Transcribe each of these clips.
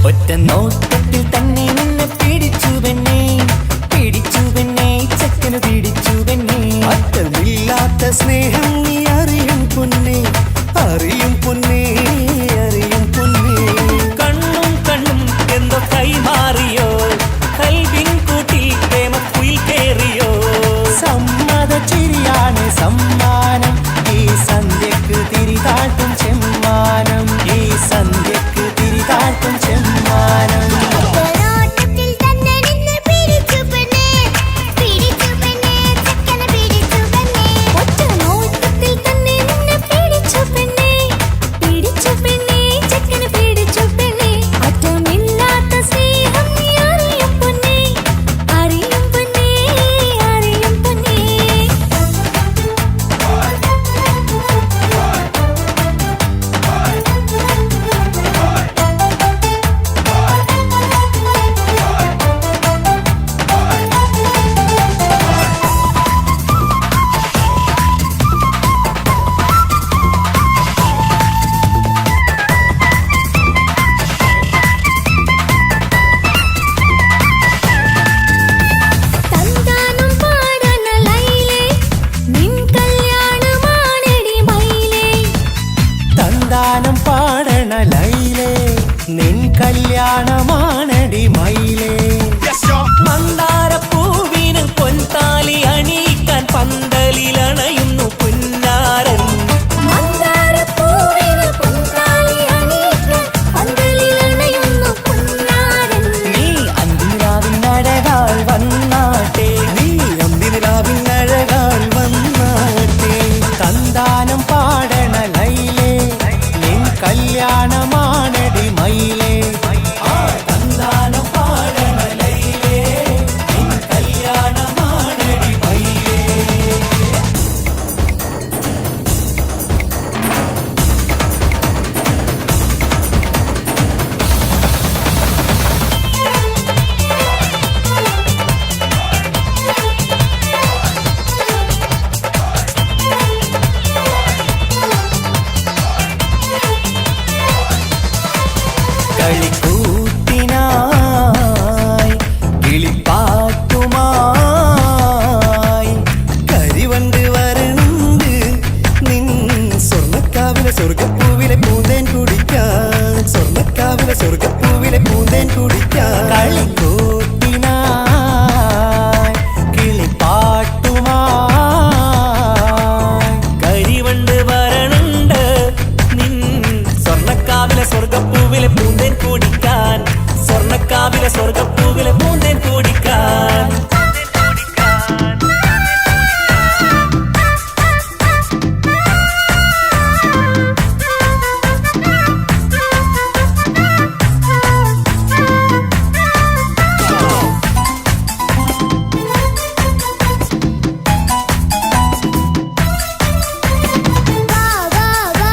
ഒറ്റ നോട്ടത്തിൽ തന്നെ നിന്നെ പിടിച്ചു പെണ്ണേ, പിടിച്ചു പെണ്ണേ, ചക്കന് പിടിച്ചു പെണ്ണേ. അറ്റമില്ലാത്ത സ്നേഹം നീ അറിയും പൊന്നേ, അറിയും പൊന്നേ, അറിയും പൊന്നേ. കണ്ണും കണ്ണും എന്തോ കൈമാറിയോ, കൽവിൻ കൂട്ടിൽ പ്രേമക്കുയിൽ കേറിയോ. സമ്മത ചിരിയാണ് സമ്മാനം, ഈ സന്ധ്യക്ക് തിരിതാട്ടും ചെമ്മാനം, ഈ സന്ധ്യക്ക് തിരിതാട്ടും ചെമ്മാനം. സന്താനം പാടണ ലൈലേ, നിൻ കല്യാണമാണടി മയിലേ. മന്ദാരപ്പൂവിന് പൊൻതാലി അണിയിക്കാൻ പന്തലിലണയുന്നു പുന്നാരൻ. നീ അന്തിരാവിനഴകാൽ വന്നാട്ടെ, നീ അന്തിരാവിനഴകാൽ വന്നാട്ടെ. സന്താനം പാടണ ലൈലേ, നിൻ കല്യാണമാണടി മയിലേ. സന്താനം പാടണ ലൈലേ, നിൻ കല്യാണമാണടി മയിലേ. കളിക്കൂത്തിനായി കിളിപ്പാട്ടുമായി കരിവണ്ട് വരണ്ട് നിൻ സ്വർണ്ണക്കാവിലെ സ്വർഗപ്പൂവിലെ പൂന്തേൻ കുടിക്കാൻ, സ്വർണ്ണക്കാവിലെ സ്വർഗപ്പൂവിലെ പൂന്തേൻ കുടിക്കാൻ. കളിക്കൂത്തിനായി കിളിപ്പാട്ടുമായി കരിവണ്ട് വരണുണ്ട് നിൻ സ്വർണ്ണക്കാവിലെ സ്വർഗപ്പൂവിലെ പൂന്തേൻ കുടിക്കാൻ, സ്വർണ്ണക്കാവിലെ സ്വർഗപ്പൂവിലെ പൂന്തേൻ കുടിക്കാൻ. la la la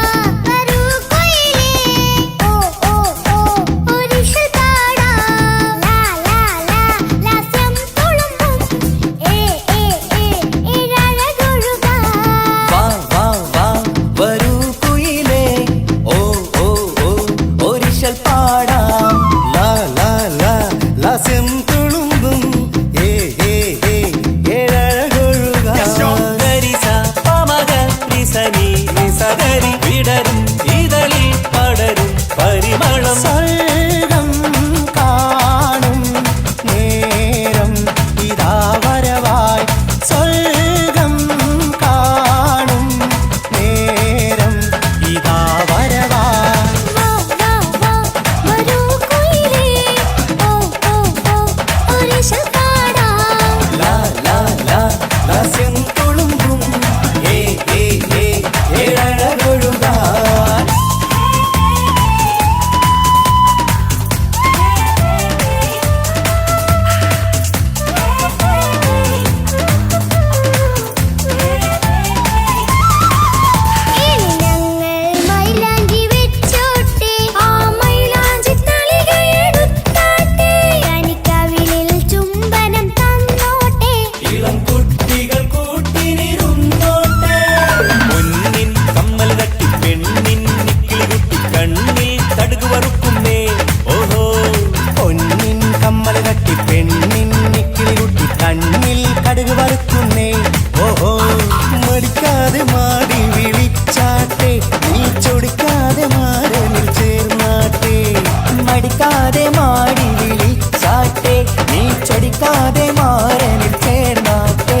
കൊതിക്കാതെ മാറനിൽ ചേർന്നാട്ടെ.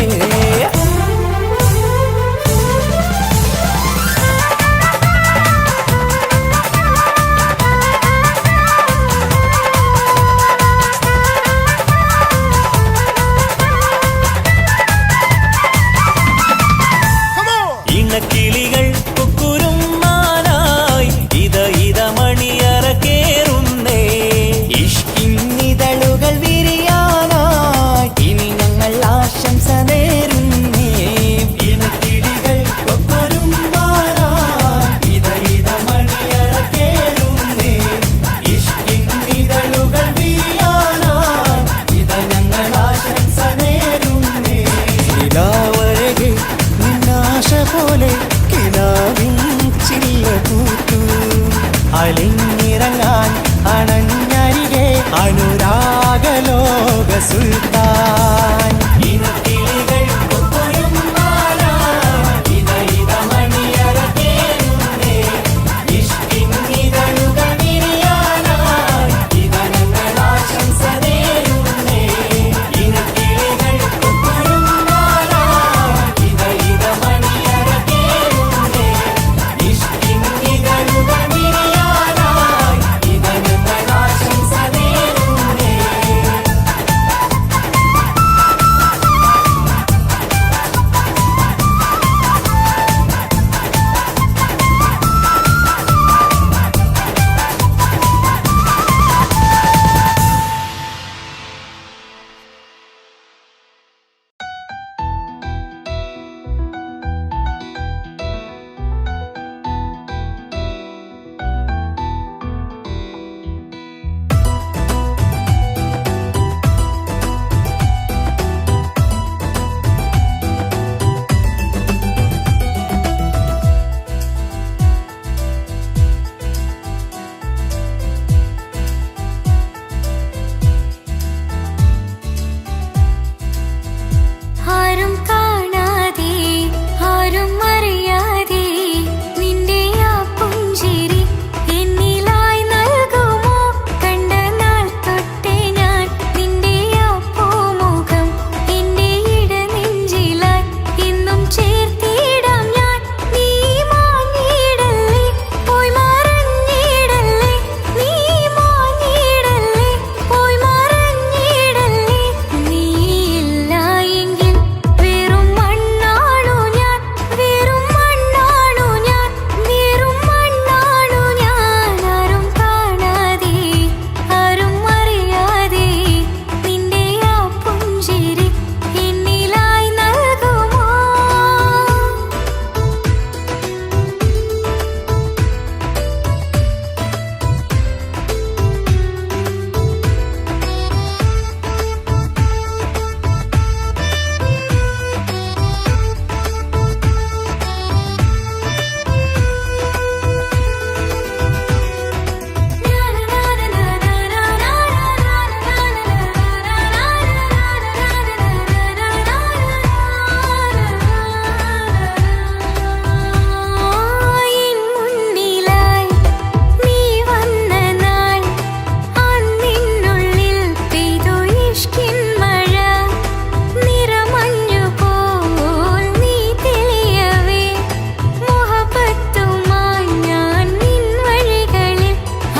ഇണക്കിളികൾ കുക്കുരുമാനായി ഇത മണിയറ കേറുന്നേ. ഇഷ്കിന്നിതളുകൾ വിരിയാനായി ഇനി ഞങ്ങൾ ആശംസ നേരുന്നേ. ഇണക്കിളികൾ കുക്കുരുമാനായി ഇത മണിയറ കേറുന്നേ. ഇഷ്കിന്നിതളുകൾ വിരിയാനായി ഇത ഞങ്ങൾ ആശംസ നേരുന്നേ. നിലാവഴകെ നിന്നാശ പോലെ കിനാവിൻ ചില്ല പൂത്തു. അലിഞ്ഞിറങ്ങാൻ അണഞ്ഞരികെ അനുരാഗലോക സുൽത്താൻ. ഇണക്കിളികൾ കുക്കുരുമാനായി ഇത മണിയറ കേറുന്നേ. ഇഷ്കിന്നിതളുകൾ വിരിയാനായി ഇത ഞങ്ങൾ ആശംസ നേരുന്നേ. ഇണക്കിളികൾ കുക്കുരുമാനായി ഇത മണിയറ കേറുന്നേ. ഇഷ്കിന്നിതളുകൾ വിരിയാനായി ഇത ഞങ്ങൾ ആശംസ നേരുന്നേ. ആരും കാണാതെ ആരും അറിയാതെ നിന്റെ ആ പുഞ്ചിരി എന്നിലായി നൽകുമോ? കണ്ട നാൾ തൊട്ടേ ഞാൻ നിന്റെ ആ പൂമുഖം എന്റെ ഇടനെഞ്ചിലായി എന്നും ചേർത്തിടാം ഞാൻ. നീ മാഞ്ഞിടല്ലേ, പോയി മറഞ്ഞിടല്ലേ, നീ മാഞ്ഞിടല്ലേ, പോയി മറഞ്ഞിടല്ലേ. നീയില്ല എങ്കിൽ വെറും മണ്ണാണു ഞാൻ, വെറും മണ്ണാണു ഞാൻ, വെറും മണ്ണാണു ഞാൻ. ആരും കാണാതെ ആരും അറിയാതെ നിന്റെ ആ പുഞ്ചിരി എന്നിലായി നൽകുമോ? മുന്നിലായി നീ വന്ന നാൾ അന്നിനുള്ളിൽ പെയ്തു ഇഷ്കിൻ മഴ. നിറമഞ്ഞു പോൽ നീ തെളിയവേ മുഹബത്തുമായി ഞാൻ നിൻ വഴികളിൽ.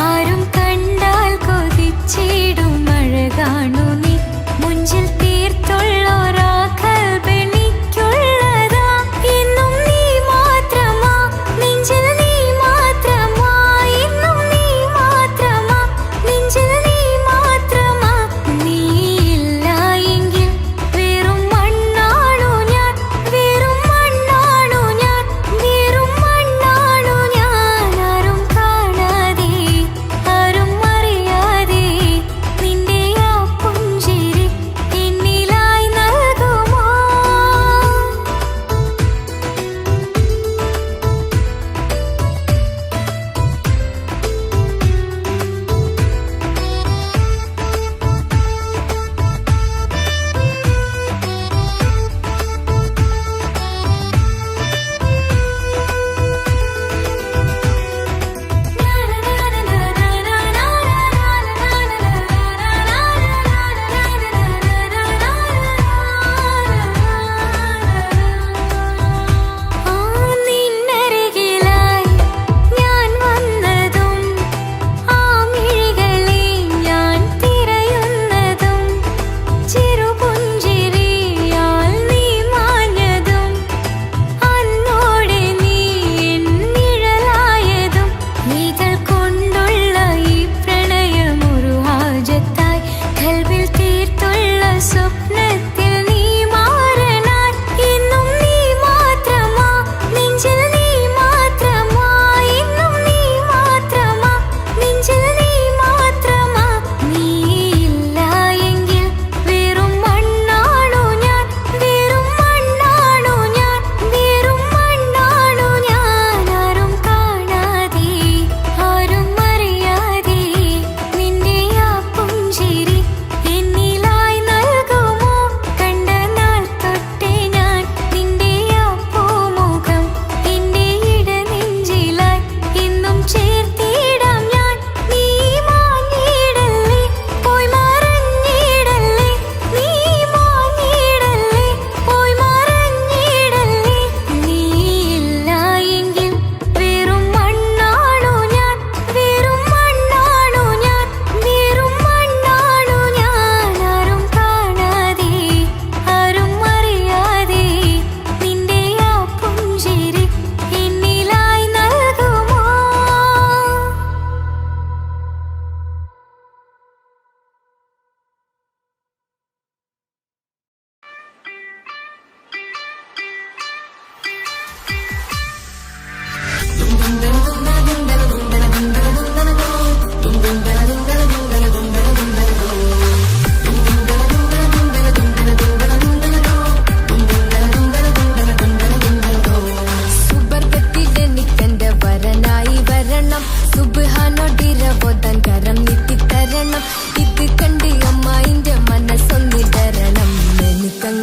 ആരും കണ്ടാൽ കൊതിച്ചിടും മഴ കാണു നീ മുഞ്ചിൽ തീർത്തുള്ളോരാ കൽബെനിക്കുള്ളതാ. എന്നും നീ മാത്രമാ നെഞ്ചിൽ, നീ മാത്രമാ എന്നും, നീ മാത്രമാ നെഞ്ചിൽ, നീ മാത്രമാ. നീയില്ല എങ്കിൽ വെറും മണ്ണാണു ഞാൻ, വെറും മണ്ണാണു ഞാൻ, വെറും മണ്ണാണു ഞാൻ. ആരും കാണാതെ ആരും അറിയാതെ നിന്റെ ആ പുഞ്ചിരി എന്നിലായി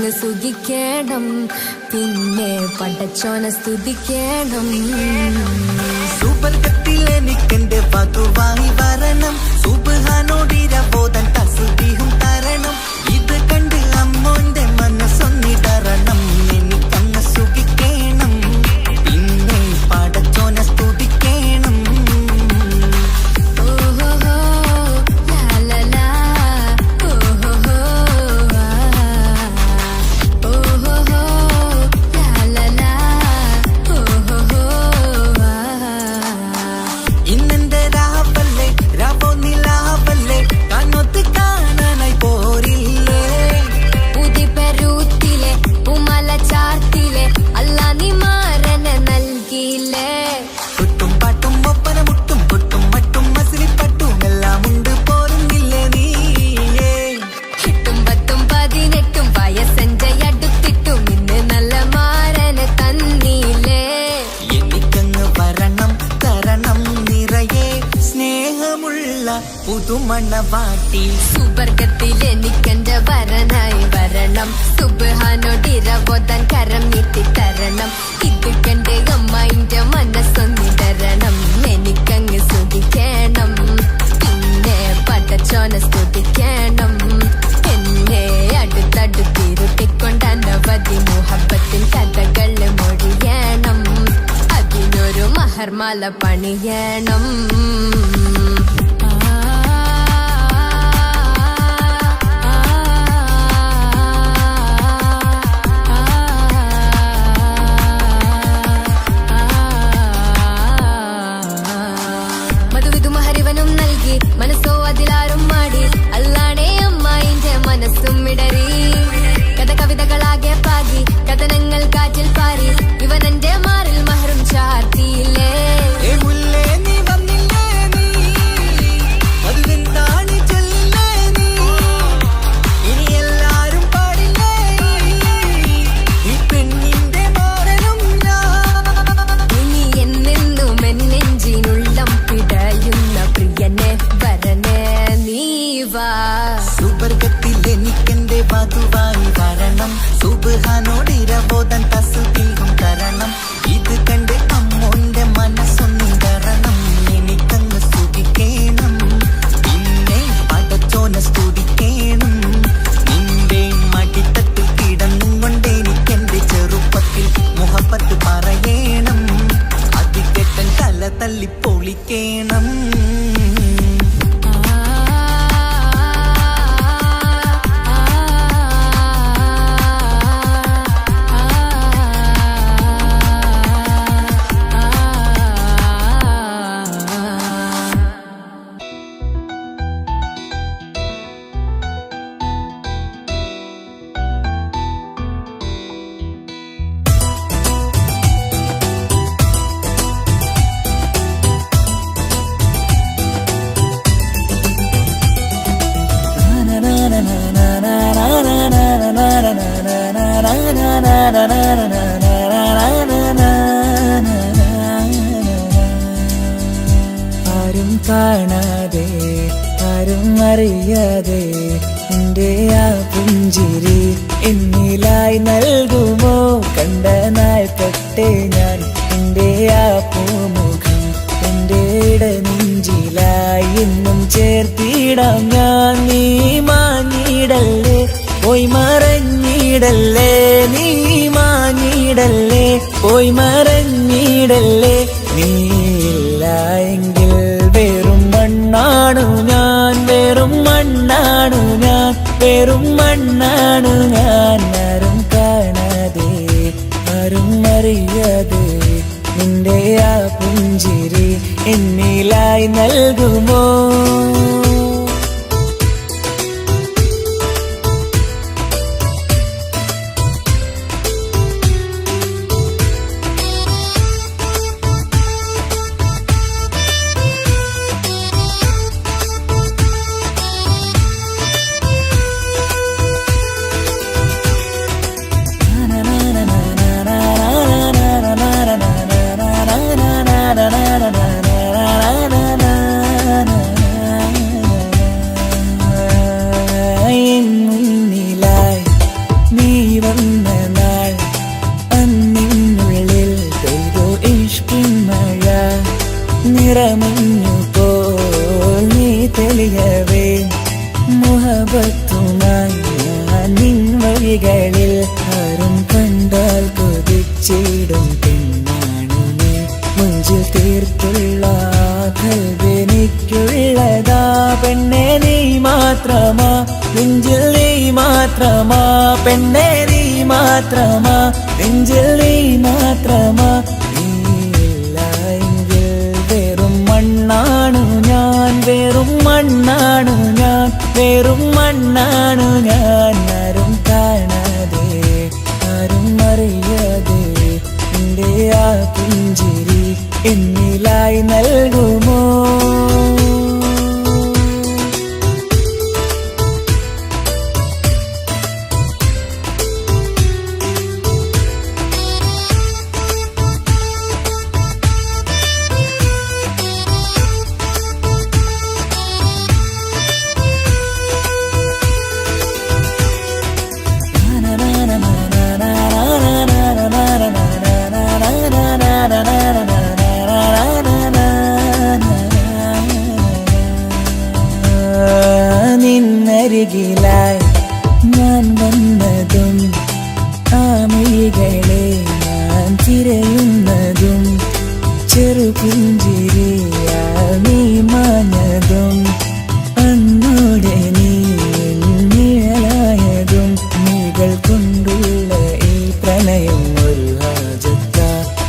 എനിക്കങ്ങ് സുഖിക്കണം, പിന്നെ പടച്ചോനെ സ്തുതിക്കണം. സുബർഗത്തിൽ എനിക്കെന്റെ വധുവായി വരണം, സുബ്ഹാനോടിരബോധൻ തസ്ബീഹും തരണം. ഇത് കണ്ട് അമ്മോന്റെ മനസ്സൊന്നിടറണം, എനിക്കങ്ങ് സുഖിക്കണം, പിന്നെ പടച്ചോനെ സ്തുതിക്കണം. ഓഹോഹോ ലാലലാ, ഓഹോഹോ ഓഹോഹോ ലാലലാ, ഓഹോഹോ. ഇന്നെന്റെ രാവല്ലേ രാവോ നിലാവല്ലേ, കണ്ണൊത്ത് കാണാനായി പോരില്ലേ. ഉദിപെരൂത്തിലെ ഉമല ചാർത്തിലെ അല്ലാ നീ മാരനെ നൽകിയില്ലേ. കുട്ടും പാട്ടും ഒപ്പന മുട്ടും പൊട്ടും മട്ടും മസിലിപ്പട്ടും എല്ലാം ഉണ്ട് പോരുന്നില്ലേ നീയേ. 8ഉം 10ഉം 18ഉം വയസ്സഞ്ചയടുത്തിട്ടും ഇന്ന് നല്ല മാരനെ തന്നീലേ. എനിക്കങ്ങ് വരണം തരണം നിറയെ സ്നേഹമുള്ള പുതുമണവാട്ടി. സുബർഗത്തിൽ എനിക്കെന്റെ വരനായി വരണം, സുബ്ഹാനോടിരബോധൻ കരം നീട്ടി തരണം. ഇത് കണ്ട് അമ്മയിന്റെ മനസ്സൊന്നിടരണം, എനിക്കങ്ങ് സുഖിക്കണം, പിന്നെ പടച്ചോനെ സ്തുതിക്കണം. എന്നെ അടുത്തടുത്തിരുത്തിക്കൊണ്ട് അനവധി മുഹബത്തിൻ കഥകൾ മൊഴിയണം, അതിനൊരു മഹർമാല പണിയണം. മധുവിധു മഹരിവനും നൽകി മനസ്സോ അതിലാരും മാടി, അല്ലാണേ അമ്മായിന്റെ മനസ്സും ഇടറി. കഥ കവിതകളാകെ പാകി കഥനങ്ങൾ കാറ്റിൽ പാറി, ഇവനെന്റെ മാറിൽ മഹറും ചാർത്തിയില്ലേ. ഏ മുല്ലേ നീ വന്നില്ലേ നീ, മധുവെന്താണ് ചൊല്ലില്ലേ നീ, ഇനി എല്ലാരും പാടില്ലേ ഈ പെണ്ണിന്റെ മാറനും ഞാൻ. ഇനി എന്നെന്നും എന്നെഞ്ചിനുള്ളം പിടയുന്ന പ്രിയനെ വരനെ നീ വാ. സുബർഗത്തിൽ എനിക്കെന്റെ വധുവായി വരണം, സുബ്ഹാനോടിരബോധൻ തസ്ബീഹും തരണം. ഇത് കണ്ട് അമ്മോന്റെ മനസ്സൊന്നിടറണം, എനിക്കങ്ങ് സുഖിക്കണം, പിന്നെ പടച്ചോനെ സ്തുതിക്കണം. നിന്റെ മടിത്തട്ടിൽ കിടന്നും കൊണ്ട് എനിക്കെന്റെ ചെറുപ്പത്തിൽ മുഹബത്ത് പറയണം, അത് കെട്ടൻ തല തല്ലി പൊളിക്കണം. ആരും കാണാതെ ആരും അറിയാതെ എന്റെ ആ പുഞ്ചിരി എന്നിലായി നൽകുമോ. കണ്ട നാൾപ്പെട്ടെ ഞാൻ എന്റെ ആ പൂമുഖം എന്റെ ഇടനെഞ്ചിലായി എന്നും ചേർത്തിടാം ഞാൻ. നീ മാഞ്ഞിടല്ലേ പോയി മറഞ്ഞിടല്ലേ, നീ മാഞ്ഞിടല്ലേ പോയി മറഞ്ഞിടല്ലേ. നീയില്ല എങ്കിൽ വെറും മണ്ണാണു ഞാൻ, വെറും മണ്ണാണു ഞാൻ, വെറും മണ്ണാണു ഞാൻ. ആരും കാണാതെ ആരും അറിയാതെ നിന്റെ ആ പുഞ്ചിരി എന്നിലായി നൽകുമോ. മഹബത്തുമായി ഞാൻ നിൻ വഴികളിൽ ആരും കണ്ടാൽ കൊതിച്ചിടും പെണ്ണാണു നീ മുഞ്ചിൽ തീർത്തുള്ള കൽവെനിക്കുള്ളതാ പെണ്ണെ നീ മാത്രമാ നെഞ്ചിൽ നീ മാത്രമാ പെണ്ണെ നീ മാത്രമാ നെഞ്ചിൽ നീ മാത്രമാ നീയില്ല എങ്കിൽ വെറും മണ്ണാണു ഞാൻ വെറും മണ്ണാണു ഞാൻ വെറും മണ്ണാണു ഞാൻ ആരും കാണാതെ ആരും അറിയാതെ എൻ്റെ ആ പുഞ്ചിരി എന്നിലായി നൽകുമോ നിന്നരികിലായി ഞാൻ വന്നതും ആ മിഴികളെ ഞാൻ തിരയുന്നതും ചെറുപുഞ്ചിരിയാ നീ മാഞ്ഞതും അന്നോടെ നീ നിഴലായതും നീകൾ കൊണ്ടുള്ള ഈ പ്രണയം ഒരു ഹാജത്ത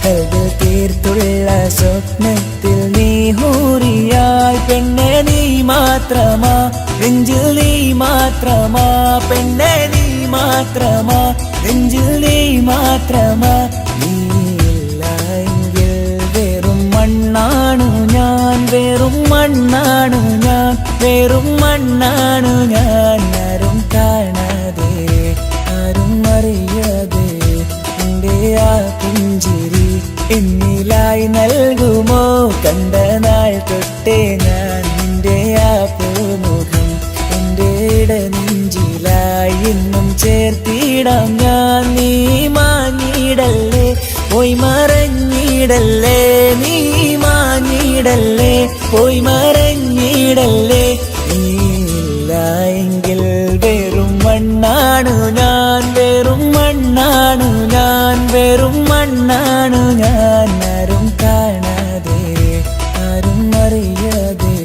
കൽവിൽ തീർത്തുള്ള സ്വപ്നത്തിൽ നീ ഹൂറിയായി പെണ്ണെ നീ മാത്രമാ നെഞ്ചിൽ നീ മാത്രമാ പെണ്ണെ നീ മാത്രമാ നെഞ്ചിൽ നീ മാത്രമാ നീയില്ല എങ്കിൽ വെറും മണ്ണാണു ഞാൻ വെറും മണ്ണാണു ഞാൻ വെറും മണ്ണാണു ഞാൻ ആരും കാണാതെ ആരും അറിയാതെ എൻ്റെ ആ പുഞ്ചിരി എന്നിലായി നൽകുമോ കണ്ട നാൾ തൊട്ടേ ഞാൻ നിന്റെ ആ പൂമുഖം എൻ്റെ നെഞ്ചിലായി എന്നും ചേർത്തിടാം ഞാൻ നീ മാഞ്ഞിടല്ലേ പോയി മറഞ്ഞിടല്ലേ നീ മാഞ്ഞിടല്ലേ പോയി മറഞ്ഞിടല്ലേ നീയില്ല എങ്കിൽ വെറും മണ്ണാണു ഞാൻ വെറും മണ്ണാണു ഞാൻ വെറും മണ്ണാണു ഞാൻ ആരും കാണാതെ ആരും അറിയാതെ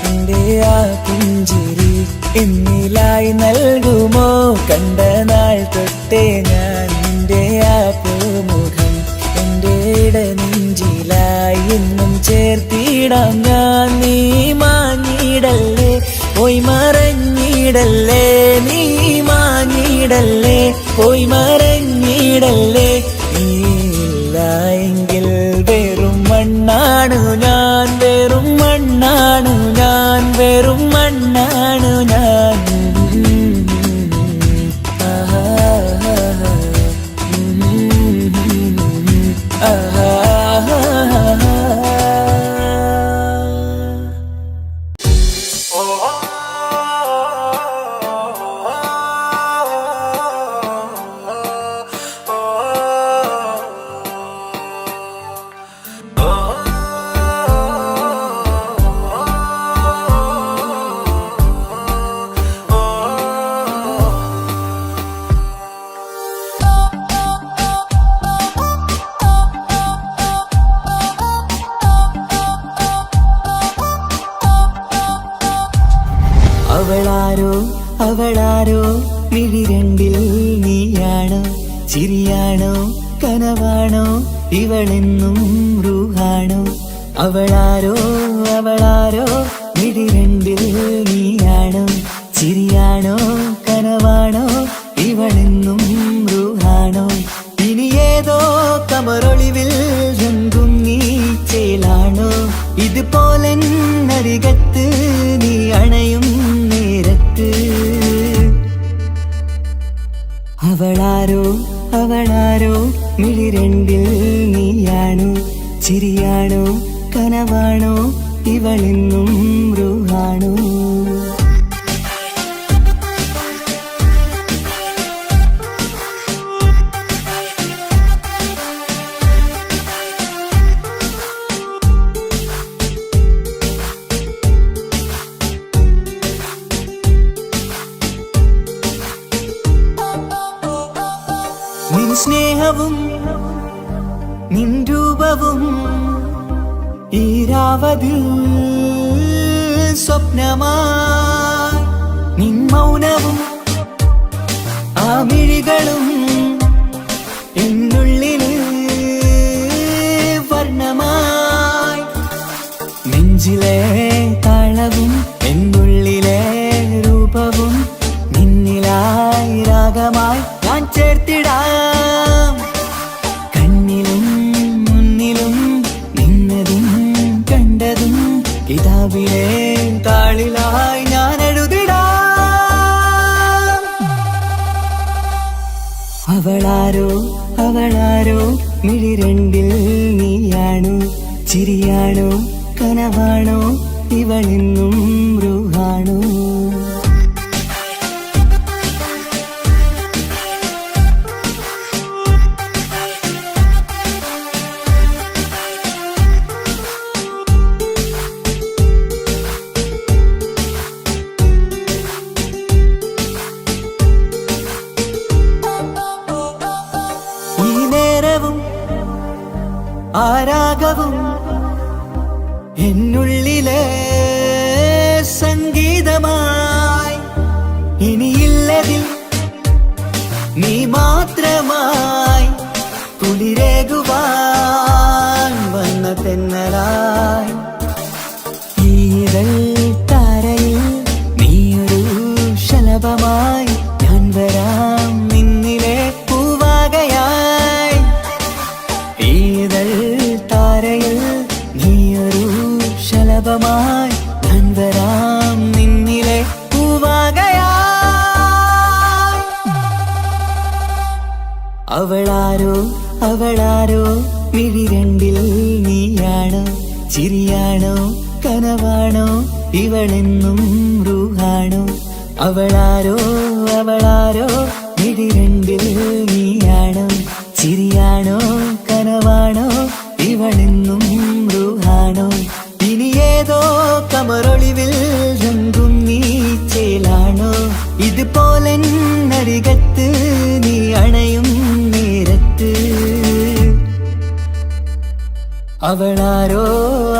എൻ്റെ ആ പുഞ്ചിരി എന്നിലായി നൽകുമോ കണ്ട നാൾ തൊട്ടേ ഞാൻ നിന്റെ ആ പൂമുഖം എൻ്റെ നെഞ്ചിലായി എന്നും ചേർത്തിടാം ഞാൻ നീ മാഞ്ഞിടല്ലേ പോയി മറഞ്ഞിടല്ലേ നീ മാഞ്ഞിടല്ലേ പോയി മറഞ്ഞിടല്ലേ നീയില്ല എങ്കിൽ വെറും മണ്ണാണു ഞാൻ വെറും മണ്ണാണു ഞാൻ വെറും മണ്ണാണു ഞാൻ അവളാരോ അവളാരോ മിഴിരണ്ടിൽ നീയാണോ ചിരിയാണോ കനവാണോ ഇവളെന്നും റൂഹാണോ അവളാരോ അവളാരോ മിഴിരണ്ടിൽ നീയാണോ ചിരിയാണോ കനവാണോ ഇവളെന്നും റൂഹാണോ ഇനി ഏതോ കമറൊളിവിൽ രംഗും നീ ചേലാണോ ഇതുപോലെ നരികത്ത് നീ അണയും നേരത്ത് അവളാരോ അവളാരോ മിഴിരണ്ടിൽ നീയാണോ ചിരിയാണോ കനവാണോ ഇവളെന്നും റൂഹാണോ സ്നേഹവും നിൻ രൂപവും ഈരാവതിൽ സ്വപ്നമായി നിൻ മൗനവും ആ മിഴികളും എന്നുള്ളിൽ വർണ്ണമായി നെഞ്ചിലെ താളവും എന്നുള്ളിലെ രൂപവും നിന്നിലായി രാഗമായി ഞാൻ ചേർത്തിടാം കണ്ണിലും മുന്നിലും നിന്നതും കണ്ടതും കിതാബിലെ താളിലായി ഞാൻ എഴുതിടാം അവളാരോ അവളാരോ മിഴി രണ്ടിൽ നീയാണോ ചിരിയാണോ കനവാണോ ഇവളെന്നും റൂഹാണോ ഈ നേരവും ആരാഗവും എന്നുള്ളിലെ സംഗീതമായി ഇനിയില്ലതിൽ നീ മാത്രമായി കുളിരേകുവാൻ വന്ന തെന്നലായി ഈതൽ താരയിൽ നീയൊരു ശലഭമായി ഞാൻ വരാം നിന്നിലെ പൂവാകയായി ഈതൽ താരയിൽ നീയൊരു ശലഭമായി ഞാൻ വരാം നിന്നിലെ പൂവാകയായി അവളാരോ അവളാരോ മിഴി രണ്ടിൽ നീയാണോ ചിരിയാണോ കനവാണോ ഇവളെന്നും റൂഹാണോ അവളാരോ അവളാരോ മിഴി രണ്ടിൽ നീയാണോ ചിരിയാണോ കനവാണോ ഇവളെന്നും റൂഹാണോ ഇനി ഏതോ കമറൊളിവിൽ രംഗും നീ ചേലാണോ ഇതുപോലെ നരികത്ത് നീ അണയും നേരത്ത് അവളാരോ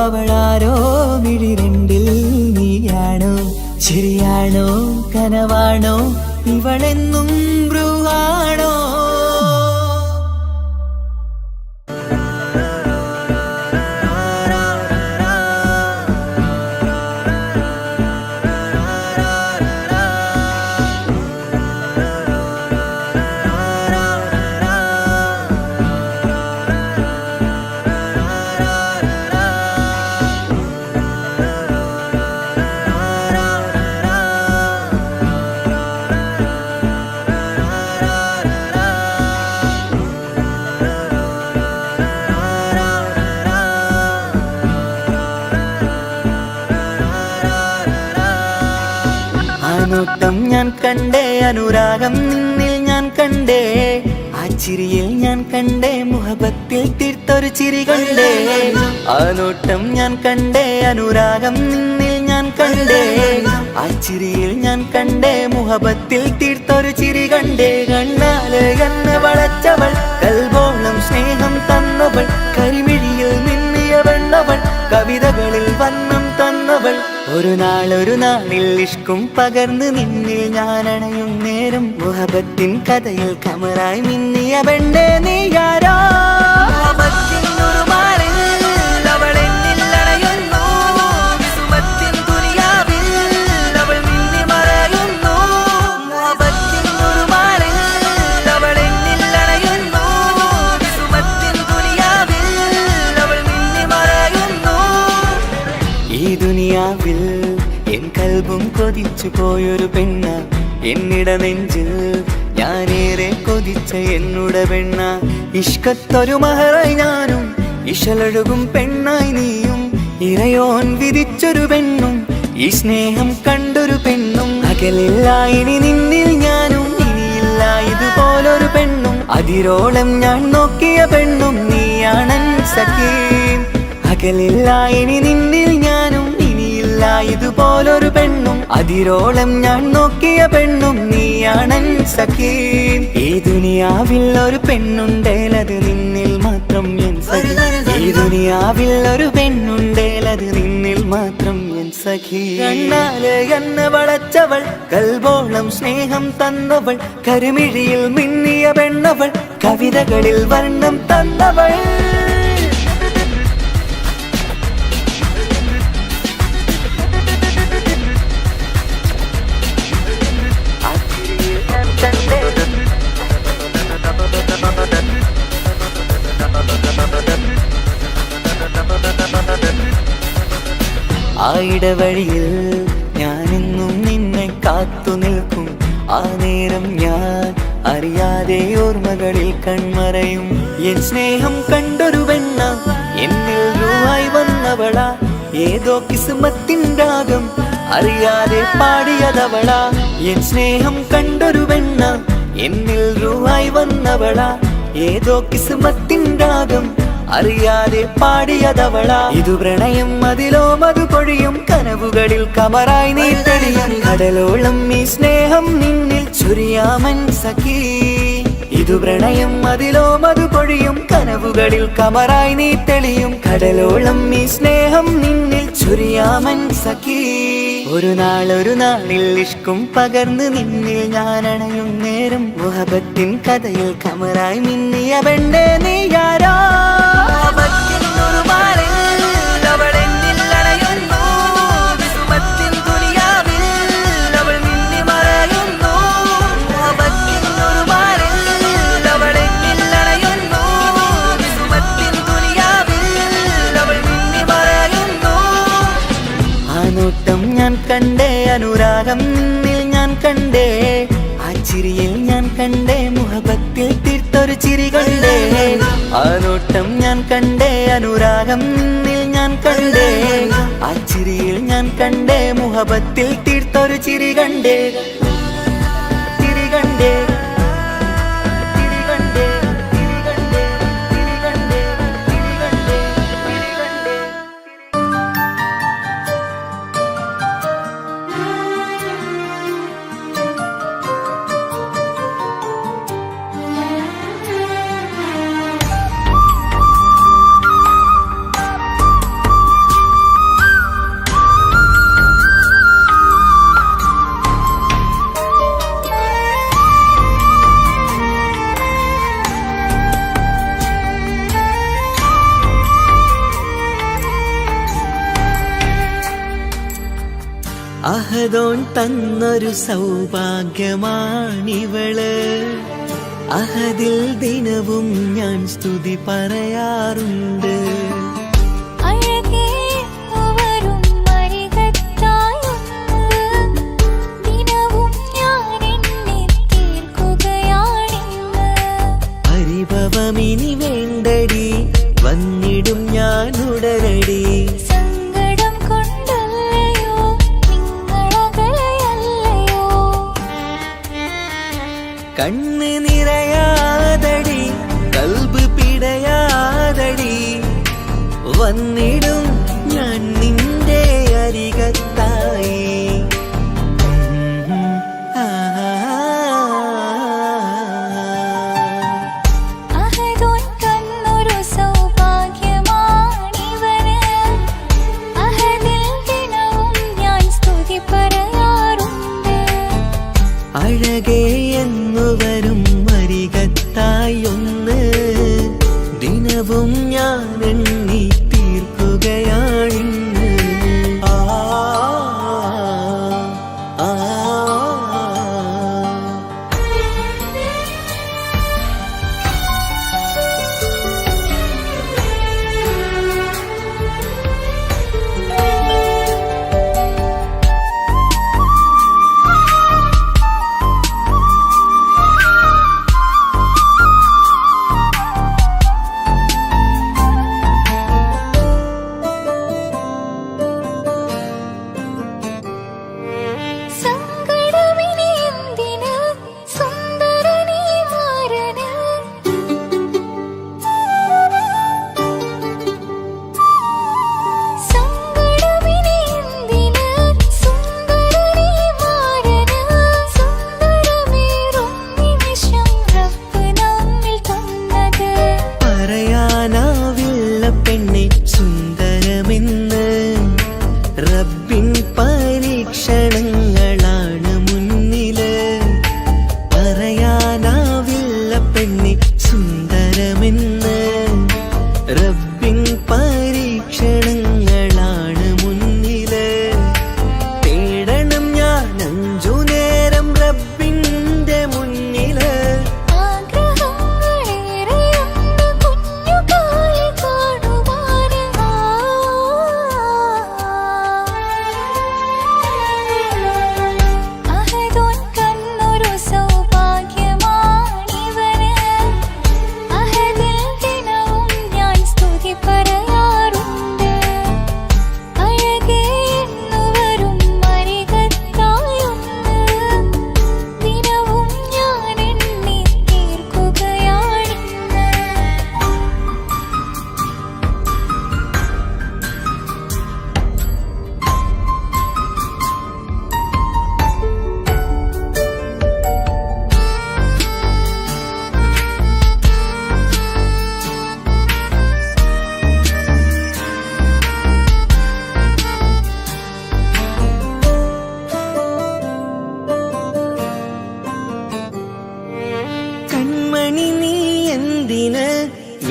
അവളാരോ മിഴി രണ്ടിൽ നീയാണോ ശരിയാണോ കനവാണോ ഇവളെന്നും ബ്രൂഹാണോ നോട്ടം ഞാൻ കണ്ടേ അനുരാഗം നിന്നിൽ ഞാൻ കണ്ടേ ആ ചിരിയിൽ ഞാൻ കണ്ടേ മുഹബത്തിൽ തീർത്തൊരു ചിരി കണ്ടേ ആ നോട്ടം ഞാൻ കണ്ടേ അനുരാഗം നിന്നിൽ ഞാൻ കണ്ടേ ആ ചിരിയിൽ ഞാൻ കണ്ടേ മുഹബത്തിൽ തീർത്തൊരു ചിരി കണ്ടേ കണ്ണാല് എന്നെ വളച്ചവൾ കൽബോളം സ്നേഹം തന്നവൾ കരിമിഴിയിൽ മിന്നിയ വെള്ളവൾ കവിതകളിൽ വന്നം തന്നവൾ ഒരു നാളിൽ ഇഷ്കും പകർന്ന് നിന്നിൽ ഞാൻ അണയും നേരം മുഹബത്തിൻ കഥയിൽ കമറായി മിന്നിയ പെണ്ണേ നീയാരോ ഈ ദുനിയാവിൽ എൻ കൽബും കൊതിച്ചു പോയൊരു പെണ്ണ എന്നിട നെഞ്ചിൽ ഞാനേറെ കൊതിച്ച എന്നുട പെണ്ണ ഇഷ്കത്തൊരു മഹറായി ഞാനും ഇശലൊഴുകും പെണ്ണായി നീയും ഇറയോൻ വിധിച്ചൊരു പെണ്ണും ഈ സ്നേഹം കണ്ടൊരു പെണ്ണും അകലില്ല ഇനി നിന്നിൽ ഞാനും ഇനിയില്ല ഇതുപോലൊരു പെണ്ണും അതിരോളം ഞാൻ നോക്കിയ പെണ്ണും നീയാണൻ സഖീ അകലില്ല ഇനി നിന്നിൽ ഞാനും ഇനിയില്ല ഇല്ല ഇതുപോലൊരു പെണ്ണും, അതിരോളം ഞാൻ നോക്കിയ പെണ്ണും നീയാണൻ സഖി. ഈ ദുനിയാവിൽ ഒരു പെണ്ണുണ്ടേലത് നിന്നിൽ മാത്രം എൻ സഖി. ഈ ദുനിയാവിൽ ഒരു പെണ്ണുണ്ടേലത് നിന്നിൽ മാത്രം എൻ സഖി. കണ്ണാലെ എന്നെ വളച്ചവൾ, കൽബോളം സ്നേഹം തന്നവൾ, കരുമിഴിയിൽ മിന്നിയ പെണ്ണവൾ, കവിതകളിൽ വർണ്ണം തന്നവൾ. ആ ഇടവഴിയിൽ ഞാനെന്നും നിന്നെ കാത്തു നിൽക്കും. ആ നേരം ഞാൻ അറിയാതെ ഓർമ്മകളിൽ കൺമറയും. എൻ സ്നേഹം കണ്ടൊരു പെണ്ണ എന്നിൽ രൂപായി വന്നവളാ, ഏതോ കിസ്മത്തിൻ രാഗം അറിയാതെ പാടിയതവളാ. എൻ സ്നേഹം കണ്ടൊരു പെണ്ണ എന്നിൽ രൂപായി വന്നവളാ, ഏതോ കിസ്മത്തിൻ രാഗം അറിയാതെ പാടിയതവളാ. ഇതു പ്രണയം അതിലോ മധു പൊഴിയും, കനവുകളിൽ കമറായി നീ തെളിയും. കടലോളം ഈ സ്നേഹം നിന്നിൽ ചൊരിയാമൻ സഖി. ഇതു പ്രണയം അതിലോ മധു പൊഴിയും, കനവുകളിൽ കമറായി നീ തെളിയും. കടലോളം ഈ സ്നേഹം നിന്നിൽ ചൊരിയാമൻ സഖി. ഒരു നാളിൽ ഇഷ്കും പകർന്ന് നിന്നിൽ ഞാൻ അണയും നേരം, മുഹബത്തിൻ കഥയിൽ കമറായി മിന്നിയ പെണ്ണേ നീയാരാ. ഞാൻ കണ്ടേ അനുരാഗം നിന്നിൽ ഞാൻ കണ്ടേ, ആ ചിരിയിൽ ഞാൻ കണ്ടേ മുഹബത്തിൽ തീർത്തൊരു ചിരി കണ്ടേ. ആ നോട്ടം ഞാൻ കണ്ടേ അനുരാഗം നിന്നിൽ ഞാൻ കണ്ടേ, ആ ചിരിയിൽ ഞാൻ കണ്ടേ മുഹബത്തിൽ തീർത്തൊരു ചിരി കണ്ടേ. ചിരി കണ്ടേ. അഹദോൻ തന്നൊരു സൗഭാഗ്യമാണിവള്, അഹദിൽ ദിനവും ഞാൻ സ്തുതി പറയാറുണ്ട്. പരിഭവമിനി വേണ്ടടി, വന്നിടും ഞാൻ ഉടനടി. കണ്ണ് നിറയാതടി, കൽബ് പിടയാതടി, വന്നിടും ഞാൻ നിന്റെ അരികത്തായി. അഴകേ എന്നു വരും അരികത്തായി ഒന്ന്, ദിനവും ഞാൻ എണ്ണി തീർക്കുകയാണിന്ന്. ആ ആ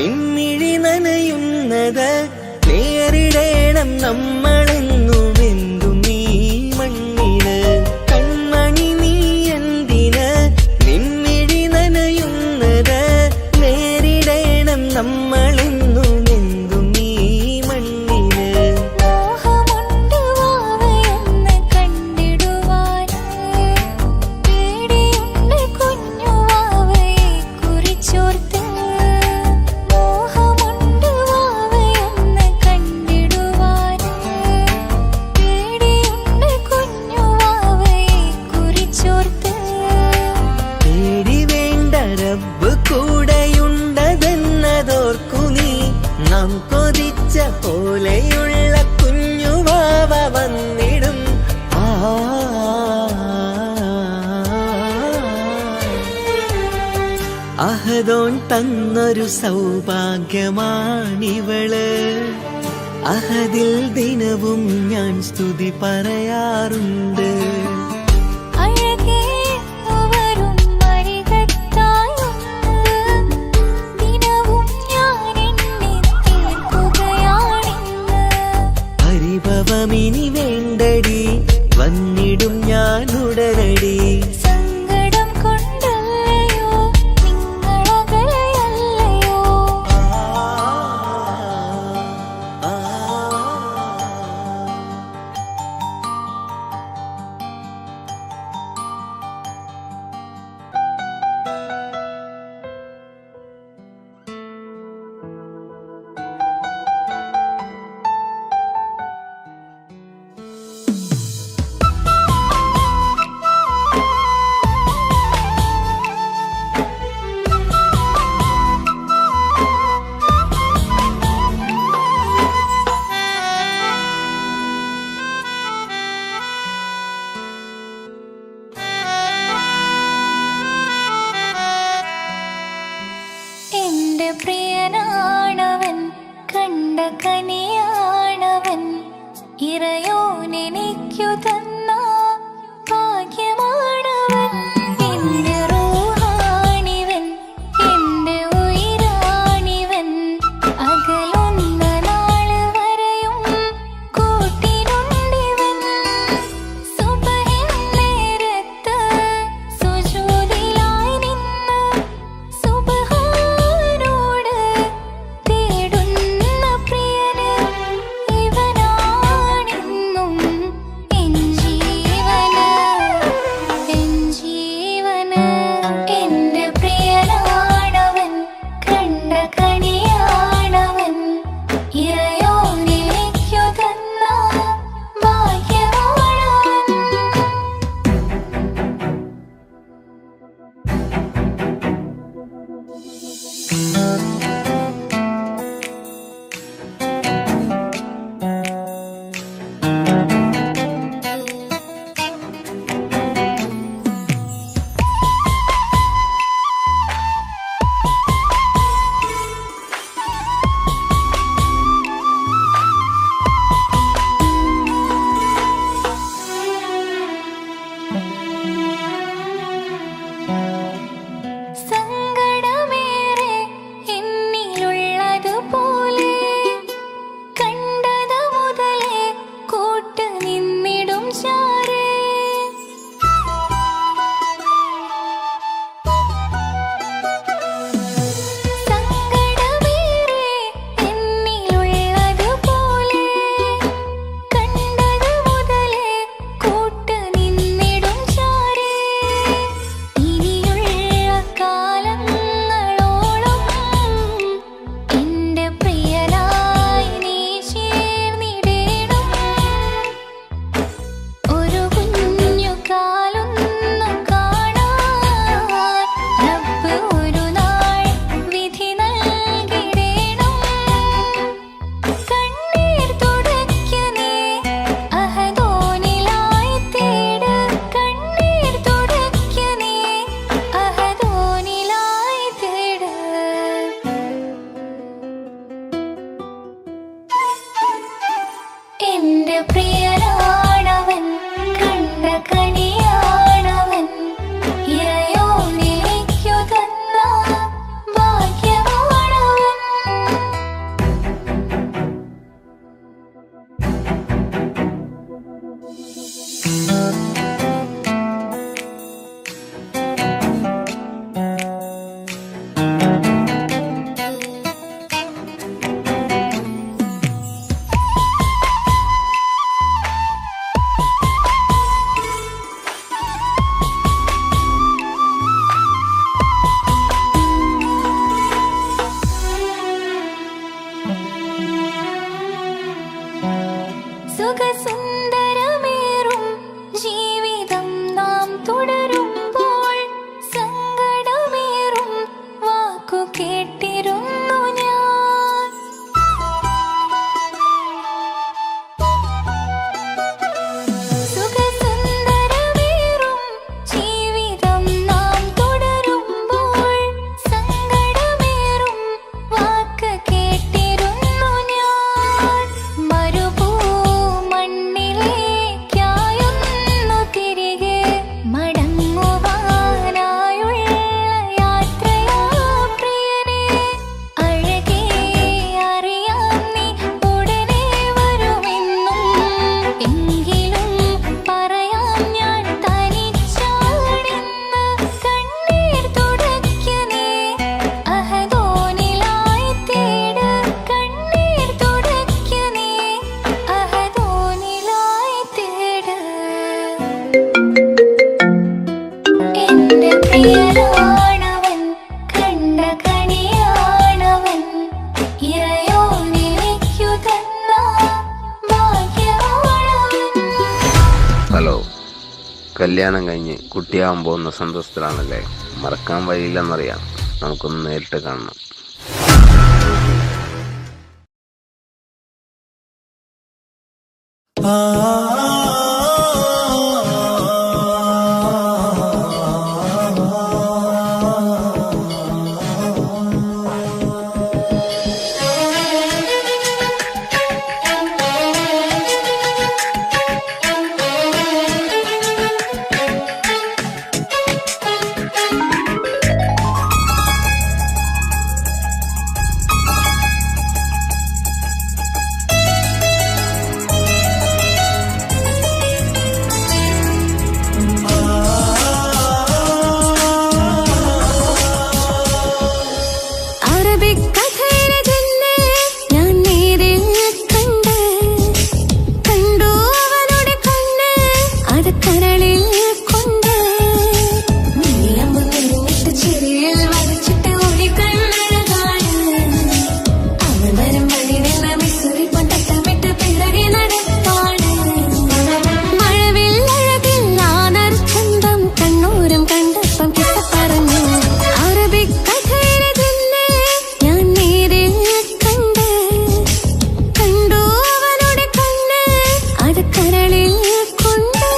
നിൻമിഴി നനയുന്നത് നേരിടേണം നമ്മളെന്നുമെന്തും നീ മണ്ണില്. കൺമണി നീ എന്തിന് നിൻമിഴി നനയുന്നത് നേരിടേണം നമ്മളെന്നുമെന്തും നീ മണ്ണില്. മോഹമുണ്ട് വാവയെന്ന് കണ്ടിടുവാന്, പേടിയുണ്ട് കുഞ്ഞു വാവയെ കുറിച്ചോർത്ത്. മോഹമുണ്ട് വാവയെന്ന് കണ്ടിടുവാന്, പേടിയുണ്ട് കുഞ്ഞു വാവയെ കുറിച്ചോർത്ത്. പേടി വേണ്ട റബ്ബ് കൂടെയുണ്ടതെന്നതോർക്കു നീ. നാം കൊതിച്ച പോലെയുള്ള കുഞ്ഞുവാവ വന്നിടും. അഹദോൻ തന്നൊരു സൗഭാഗ്യമാണിവള്. അഹദിൽ ദിനവും ഞാൻ സ്തുതി പറയാറുണ്ട്. അഴകേ വരും അരികത്തായൊന്ന്, ദിനവും ഞാൻ എന്നെ തീർക്കുകയാണിന്ന്. പരിഭവമിനി വേണ്ടടി, വന്നിടും ഞാൻ ഉടനടി. സങ്കടം കൊണ്ടല്ലയോ നിങ്ങളകലെയല്ലയോ. പ്രിയനാണവൻ കണ്ട കണിയാണവൻ ഇറയോനിലേക്കു തന്ന ഭാഗ്യമാണവൻ. ഹലോ, കല്യാണം കഴിഞ്ഞ് കുട്ടിയാവാൻ പോകുന്ന സന്തോഷത്തിലാണല്ലേ? മറക്കാൻ വഴിയില്ലെന്നറിയാം. നമുക്കൊന്ന് നേരിട്ട് കാണണം. അറബിക്കഥയിലെ ജിന്നെ ഞാൻ നേരിൽ കണ്ട് കണ്ടു അവനുടെ കണ്ണ് അത് കരളിൽ കൊണ്ട് നീലമ്പു നിന്നിട്ട് ചിരിയിൽ വരച്ചിട്ട് ഒളി കണ്ണഴകാണ് അവൻ വരും വഴി നിന്ന് മിസുറി പൊട്ടമിട്ട് പിറകെ നടപ്പാണ് മഴവിൽ അഴകിൽ ആനർ ചന്തം കണ്ണൂരം കണ്ടപ്പം കിട്ട പറഞ്ഞു അറബിക്കഥയിലെ ജിന്നെ ഞാൻ നേരിൽ കണ്ട് കണ്ടു അവനുടെ കണ്ണ് അത് കരളിൽ കൊണ്ട്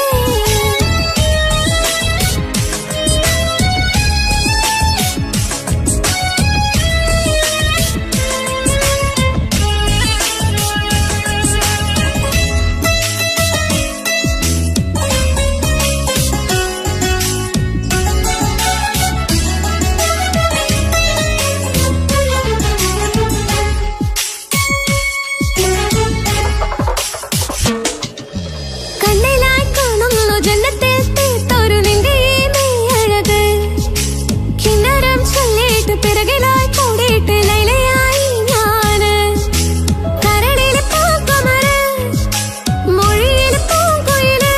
കണ്ണിലായി കാണുന്നു ജന്നത്തിൽ തീർത്തൊരു നിന്റെ ഈ മെയ്യഴക് കിന്നരം ചൊല്ലിയിട്ട് പിറകിലായി കൂടിയിട്ട് ലൈലയായി ഞാന് കരടിലെ പൂക്കുമര് മൊഴിയിലെ പൂങ്കുയില്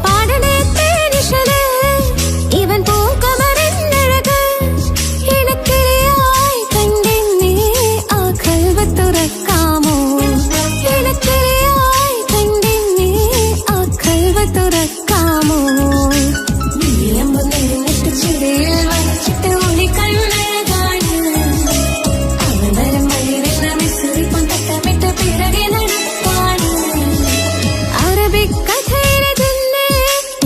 പാടണേ തേനിശല് ഇവൻ പൂക്കുമരഴക് ഇണക്കിളിയായി കണ്ടെന്നേ ആ കൽവ തുറക്കാമോ ഇണക്കിളിയായി കണ്ടെന്നേ ആ കൽവ തുറക്കാമോ നീലമ്പു നിന്നിട്ട് ചിരിയിൽ വരച്ചിട്ട് ഒളി കണ്ണഴകാണ് അവൻ വരും വഴി നിന്ന് മിസുറി പൊട്ടമിട്ട് പിറകെ നടപ്പാണ് അറബിക്കഥയിലെ ജിന്നെ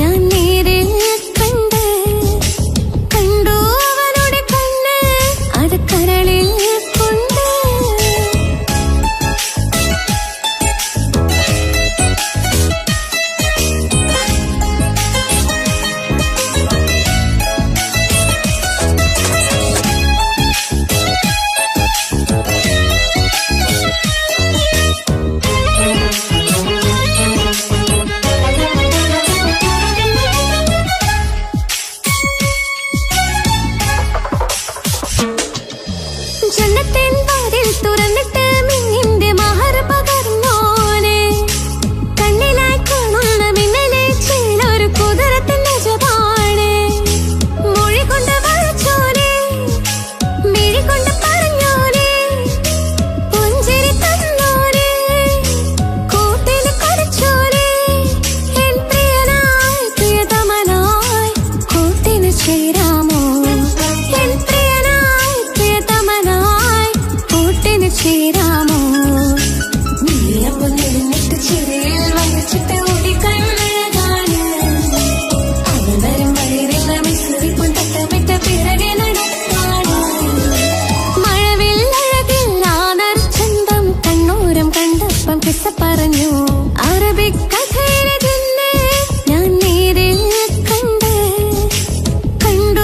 ഞാൻ നേരിൽ കണ്ട് കണ്ടു അവനുടെ കണ്ണ് അത് കരളിൽ കൊണ്ട് ജന്നത്തിൻ വാതിൽ തുറന്നിട്ട് മിന്നിന്റെ മഹർ പകർന്നോനെ കണ്ണിലായി കാണുന്ന മിന്നലെ ചേലൊരു കുതിരത്തിന്റെ ജപാണ് മൊഴി കൊണ്ട് വളച്ചോനെ മിഴി കൊണ്ട് പറഞ്ഞോനെ പുഞ്ചിരി തന്നോനെ കൂട്ടിന് കളിച്ചോനെ എൻ പ്രിയനായി പ്രിയതമനായി കൂട്ടിന് ചേരാമോ എൻ പ്രിയനായി പ്രിയതമനായി കൂട്ടിന് ചേരാമോ നീലമ്പു നിന്നിട്ട് ചിരിയിൽ വരച്ചിട്ട് ഒളി കണ്ണഴകാണ് അവൻ വരും വഴി നിന്ന് മിസുറി പൊട്ടമിട്ട് പിറകെ നടപ്പാണ് മഴവിൽ അഴകിൽ ആനർ ചന്തം കണ്ണൂരം കണ്ടപ്പം കിസ്സ പറഞ്ഞു അറബിക്കഥയിലെ ജിന്നെ ഞാൻ നേരിൽ കണ്ട് കണ്ടു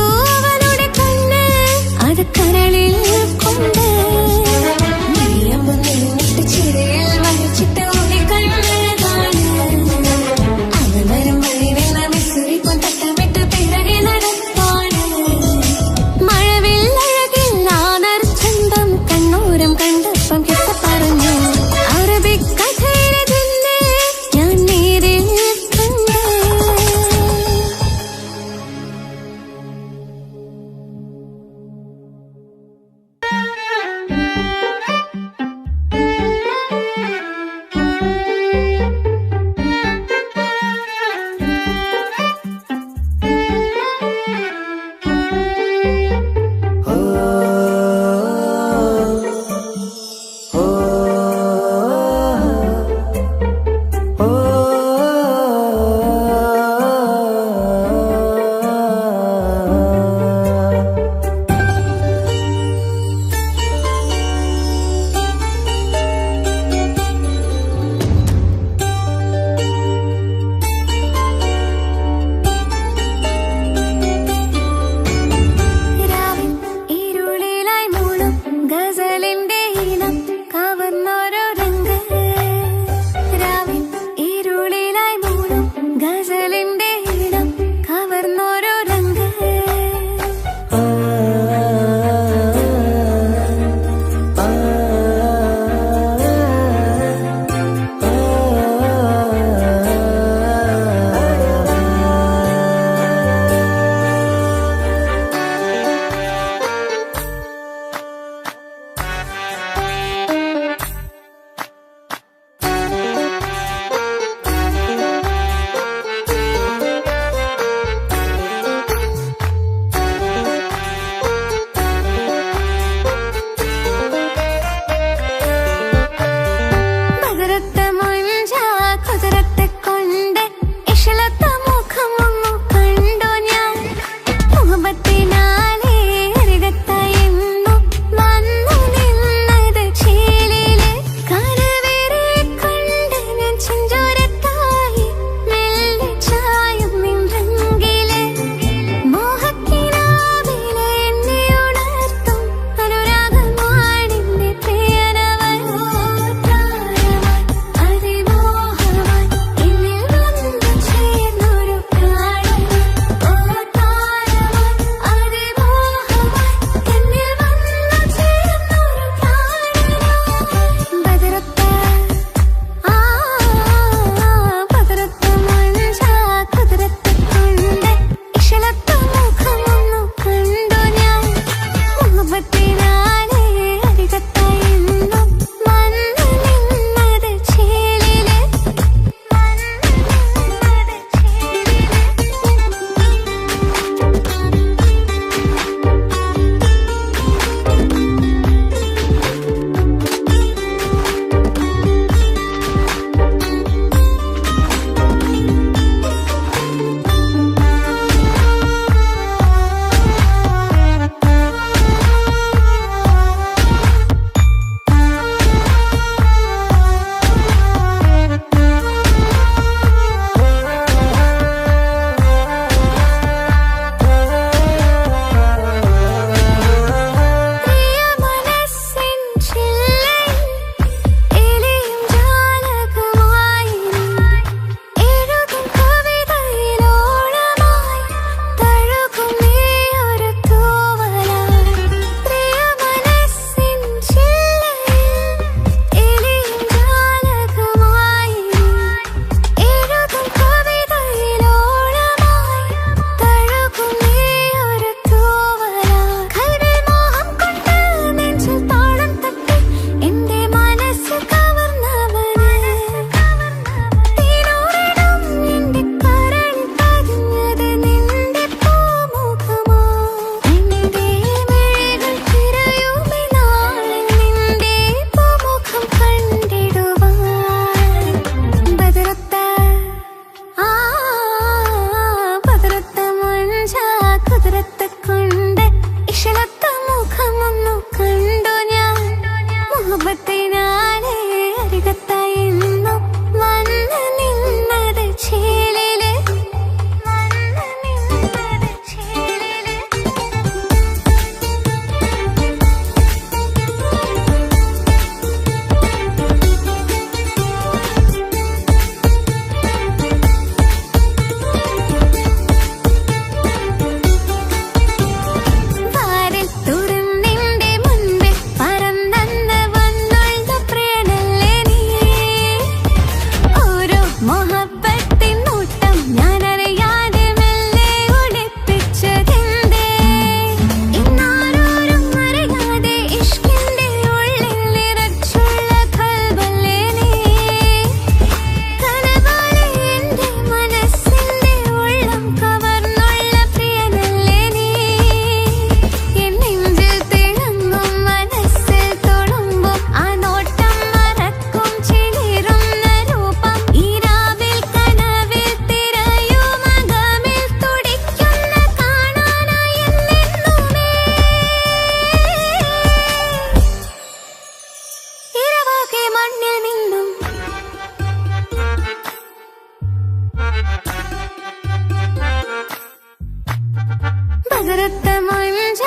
ബദറത്തെ മൊഞ്ച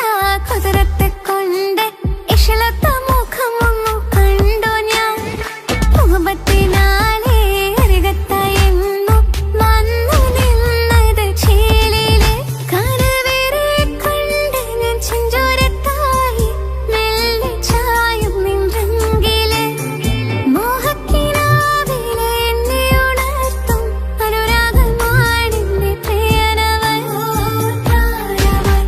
കുതിരത്തെ കൊണ്ട് ഇഷലത്തെ മുഖമൊന്നു കണ്ടു ഞാൻ മുഹബത്തിനാലേ അരികത്തായെന്നു വന്നു നിന്നത് ചേലിലെ കനവേറെ കൊണ്ട് ഞാൻ ചെഞ്ചോരത്തായി മെല്ലെ ചായും നിன்றെങ്കിലെ മോഹക്കിനാവിലെ എന്നെ ഉണർത്തും അനുരാഗമാണെന്റെ പ്രിയനവൻ താരവൻ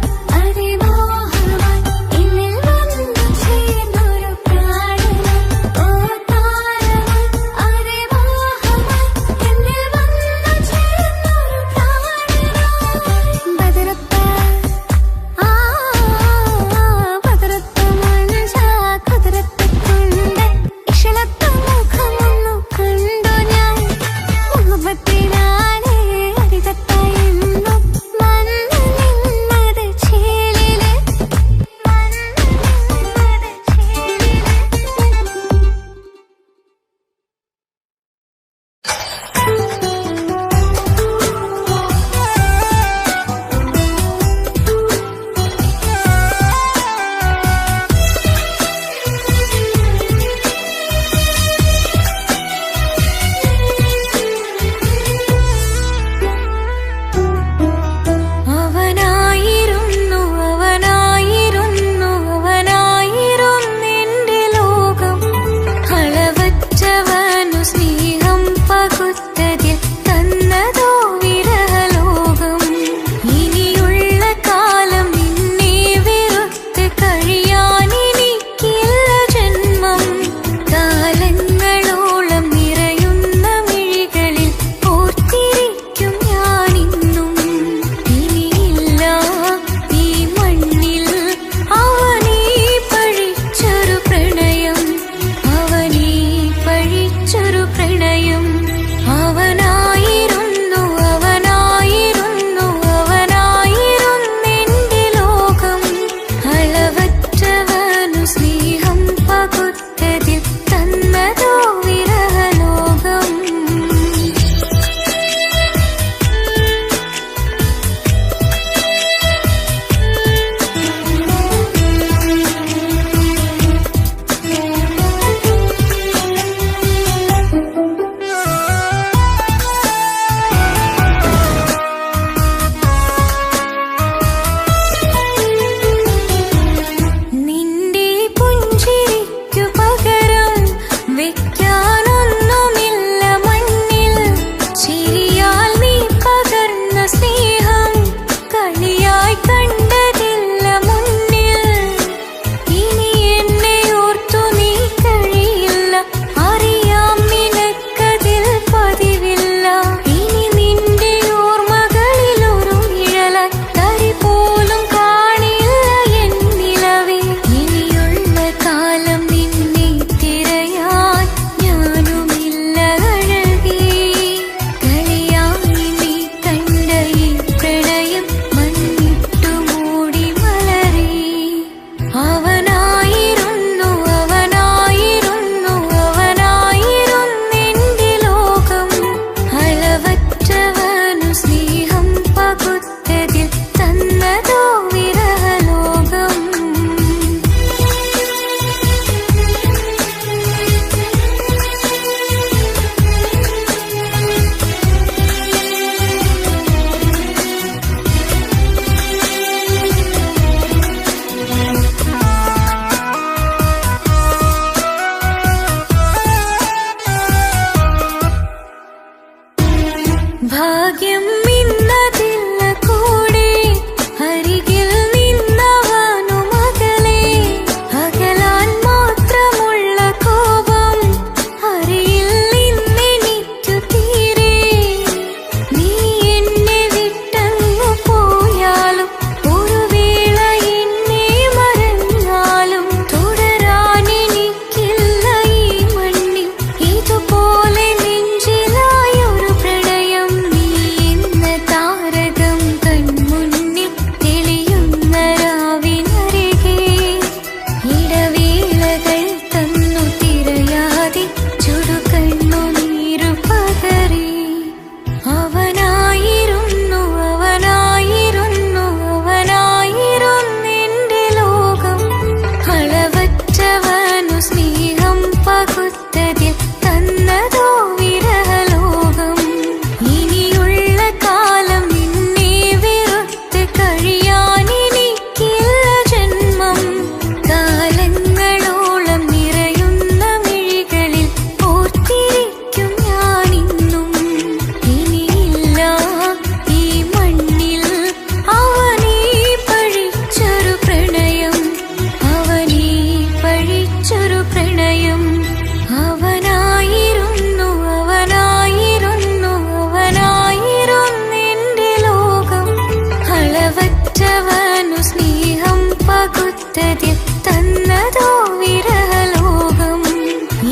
പകുത്തതിൽ തന്നതോ വിരഹലോകം.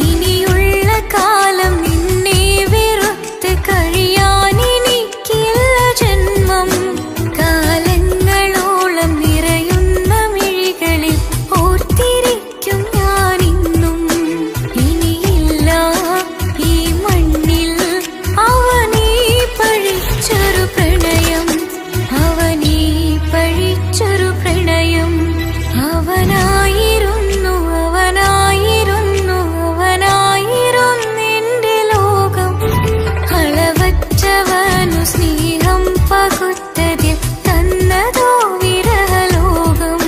ഇനിയുള്ള കാലം നിന്നെ വെറുത്ത് കഴിയാൻ എനിക്കില്ല ജന്മം. കാലങ്ങളോളം നിറയുന്ന മിഴികളിൽ ഓർത്തിരിക്കും ഞാനിന്നും. ഇനിയില്ല ഈ മണ്ണിൽ അവനീ പഴിച്ചൊരു പ്രണയം, അവനീ പഴിച്ചൊരു പ്രണയം. അവനായിരുന്നു അവനായിരുന്നു അവനായിരുന്നെന്റെ ലോകം. അളവറ്റവനു സ്നേഹം പകുത്തതിൽ തന്നതോ വിരഹലോകം.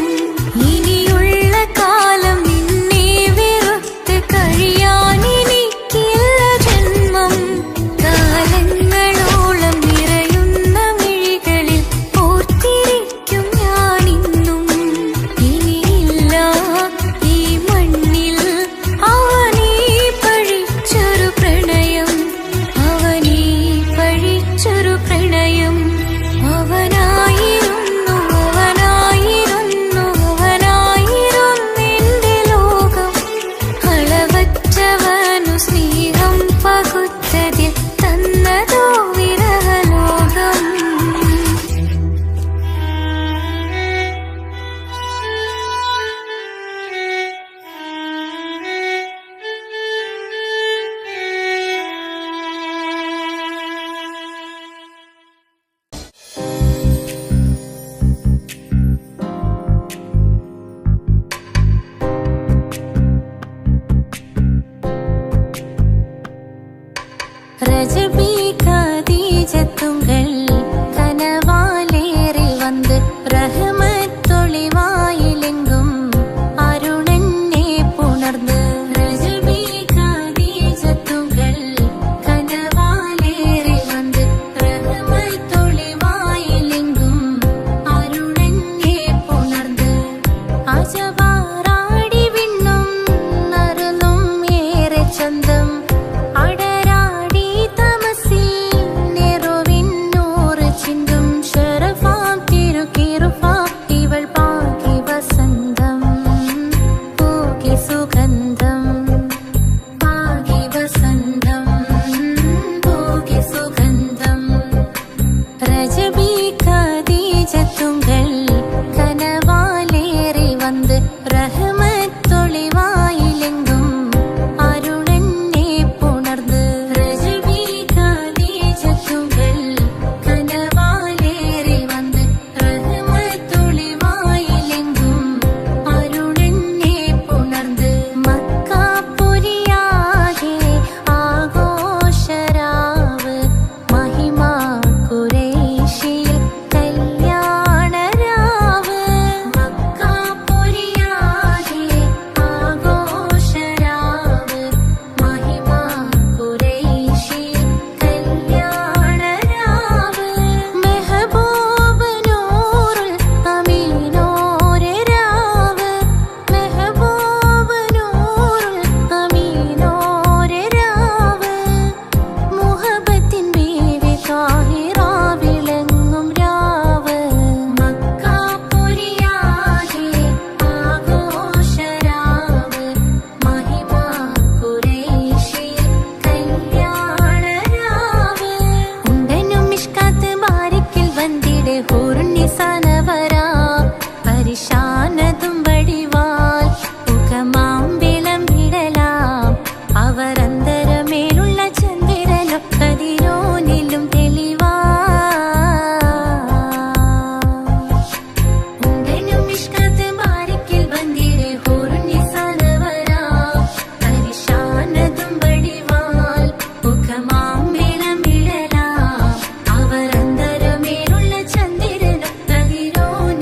ഇനിയുള്ള കാലം നിന്നെ വെറുത്ത് കഴിയാൻ എനിക്കില്ല ജന്മം. കാലങ്ങളോളം നിറയുന്ന മിഴികളിൽ ഓർത്തിരിക്കും ഞാനിന്നും. ഇനിയില്ല ഈ മണ്ണിൽ അവനീ പഴിച്ചൊരു പ്രണയം, അവനീ പഴിച്ചൊരു പ്രണയം. അവനായിരുന്നു അവനായിരുന്നു അവനായിരുന്നെന്റെ ലോകം. അളവറ്റവനു സ്നേഹം പകുത്തതിൽ തന്നതോ വിരഹലോകം. ரஜபி கதீஜத்துங்கள் கனவாலேறி வந்து ரஹமத்தொளிவாயிலெங்கும் அருணன்னே புணர்ந்து. ரஜபி கதீஜத்துங்கள் கனவாலேறி வந்து ரஹமத்தொளிவாயிலெங்கும் அருணன்னே புணர்ந்து. അജവാറാടി വിണ്ണും നറുന്നും ഏറെ ചന്തം. അടരാടി തമസിൽ നെറുവിന്നൂറ് ചിന്തും ശരഫാം തിരുക്കിറുഫാ ഇവൾ പാകി വസന്തം പൂകി സുഗന്ധം. പാകി വസന്തം പൂകി സുഗന്ധം. രജബി ഖദീജത്തുങ്കൾ കനവാലേറി வந்து ரஹமத்தொளிவாயிலெங்கும் அருணன்னே புணர்ந்து. ரஜபி கதீஜத்துங்கள் கனவாலேறி வந்து ரஹமத்தொளிவாயிலெங்கும் அருணன்னே புணர்ந்து. മക്കാപുരിയാകെ ആഘോഷരാവ് മഹിമാ ഖുറൈശിയിൽ കല്യാണരാവ്. മക്കാപുരിയാകെ ആഘോഷരാവ് മഹിമാ ഖുറൈശിയിൽ കല്യാണരാവ്. മെഹബൂബ് നൂറുൽ അമീനോരെ രാവ്. മെഹബൂബ് നൂറുൽ അമീനോരെ രാവ്. മുഹബത്തിൻ ബീവി താഹിറ വിളങ്ങും രാവ്. മക്കാപുരിയാകെ ആഘോഷരാവ് മഹിമാ ഖുറൈശിയിൽ കല്യാണരാവ്. ഉണ്ടനും മിഷ്കാത്ത് ബാരിക്കിൽ വന്നിടെ ഹൂറുന്നിസാനവരാ. പരിശാനതും വടിവാൽ മുഖമാം വിളമ്പിടലാം. അവരന്തരമേലുള്ള ചന്ദ്രനോ കതിരോനിലും തെളിവാ. ഉണ്ടനും മിഷ്കാത്ത് ബാരിക്കിൽ വന്നിടെ ഹൂറുന്നിസാനവരാ. പരിശാനതും വടിവാൽ മുഖമാം വിളമ്പിടലാം. അവരന്തരമേലുള്ള ചന്ദ്രനോ കതിരോനിലും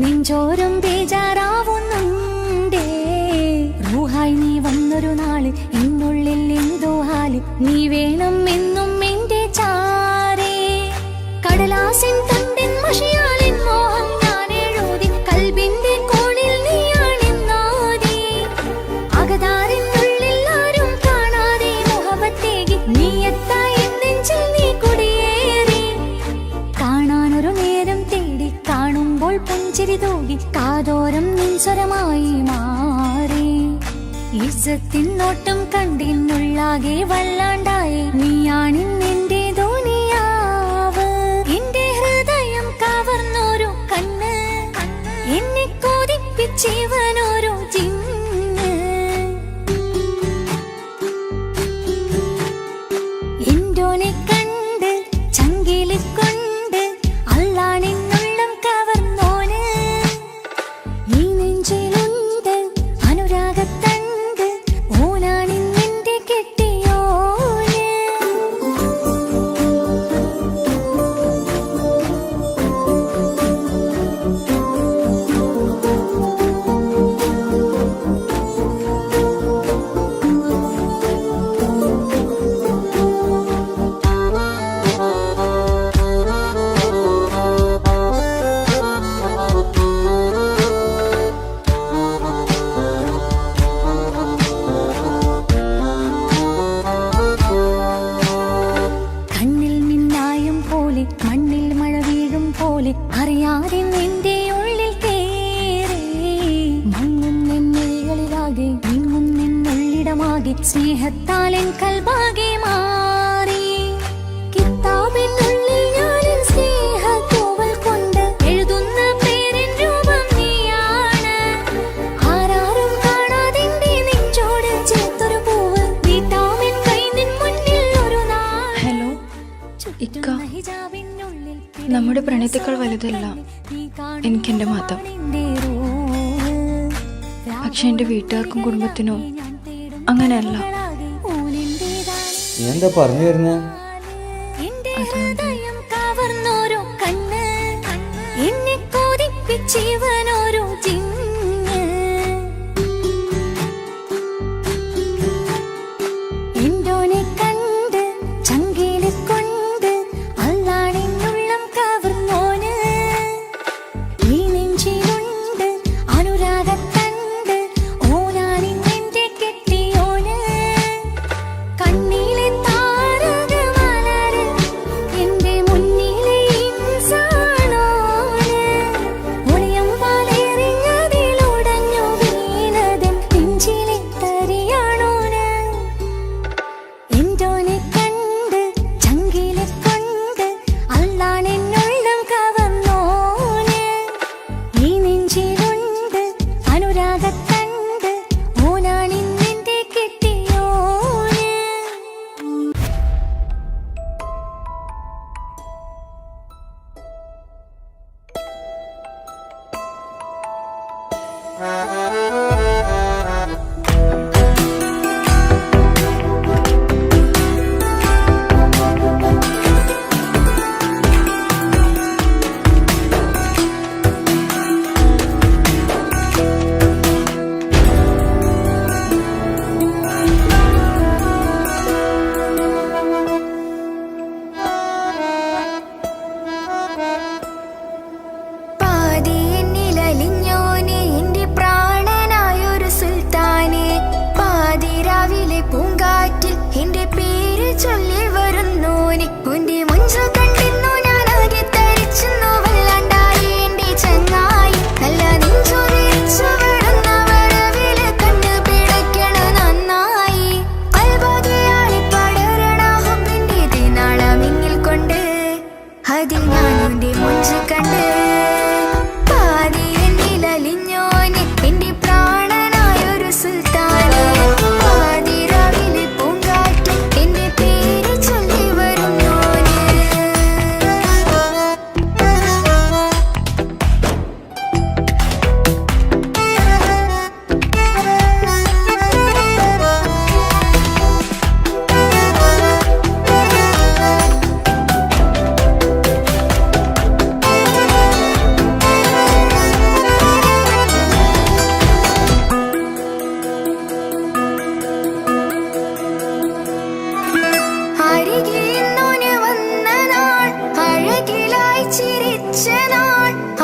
നെഞ്ചോരം ബേജാറാവുന്നുണ്ടേ. റൂഹായി നീ വന്നൊരു നാള് എന്നുള്ളിൽ എന്തോ ഹാല്, നീ വേണം എന്നും എന്റെ ചാരേ. കടലാസിൻ തണ്ടിൻ മഷിയാലിൻ മോഹം ഞാൻ എഴുതി, കൽബിന്റെ കോണിൽ നീയാണെന്നാതി. അകതാരിനുള്ളിൽ ആരും കാണാതെ മുഹബത്തേകി നീ എത്തായി നെഞ്ചിൽ നീ കുടിയേറി. കാണാനൊരു നേരം തേടി കാണുമ്പോൾ പുഞ്ചിരി തൂകി, കാതോരം നിൻസ്വരമായി മാറി. ഇസ്സത്തിൻ നോട്ടം കണ്ടിന്നുള്ളാകെ വല്ലാണ്ടായി, നീയാണിന്നെന്റെ ദുനിയാവ്. എന്റെ ഹൃദയം കവർന്നോരു കണ്ണ്, എന്നെ കൊതിപ്പിച്ചിവനോരു ജിന്ന്. എന്തോനെ കണ്ട് ചങ്കില് കൊണ്ട് അല്ലാണെന്നുള്ളം കവർന്നോന്. ഈ നെഞ്ചിലുണ്ട് അനുരാഗത്തണ്ട്, ഓനാണിന്നെന്റെ കെട്ടിയോന്. കണ്ണിൽ മിന്നായം പോലെ മണ്ണിൽ മഴ വീഴും പോലെ, അറിയാതെ നിന്റെ ഉള്ളിൽ കേറി. മങ്ങും നിന്നുള്ളിലാകെ നീങ്ങും നിന്നുള്ളിടമാകെ, സ്നേഹത്താലെൻ കൽബാകെ മാറി. കിതാബിനുള്ളിൽ ഞാനെൻ സ്നേഹത്തൂവൽ കൊണ്ട് എഴുതുന്ന പേരിൻ രൂപം നീയാണ്. ആരാരും കാണാതെന്റെ നെഞ്ചോട് ചേർത്തൊരു പൂവ്, നീട്ടാമെൻ കൈ നിൻ മുന്നിൽ ഒരു നാൾ. ഹലോ ഇക്ക, നമ്മുടെ പ്രണയത്തേക്കാൾ വലുതല്ല എനിക്കെന്റെ മതം. പക്ഷെ എന്റെ വീട്ടുകാർക്കും കുടുംബത്തിനും അങ്ങനെയല്ല. നീ എന്താ പറഞ്ഞു വരുന്നേ? കവർന്നോരോ കണ്ണ്, എന്നെ കൊതിപ്പിച്ചിവനോരോ ജിന്ന്. എന്തോനെ കണ്ട് ചങ്കില് കൊണ്ട് അല്ലാണെന്നുള്ളം കവർന്നോന്. ഈ നെഞ്ചിലുണ്ട് അനുരാഗത്തണ്ട്, ഓനാണിന്നെന്റെ കെട്ടിയോന്. കണ്ണിലെ താരകമലര് എന്റെ മുന്നിലെ ഇൻസാണോന്. ഒളിയം പാലെറിഞ്ഞതിലുടഞ്ഞു വീണതൻ നെഞ്ചിലെ തരിയാണോന്. എന്തോനെ കണ്ട് ചങ്കിലെ കൊണ്ട് അല്ലാണെന്നുള്ളം കവർന്നോന്. ഈ നെഞ്ചിലുണ്ട് അനുരാഗത്തണ്ട്, ഓനാണിന്നെന്റെ കെട്ടിയോന്. പാതി എന്നിലലിഞ്ഞോനെ എന്റെ പ്രാണ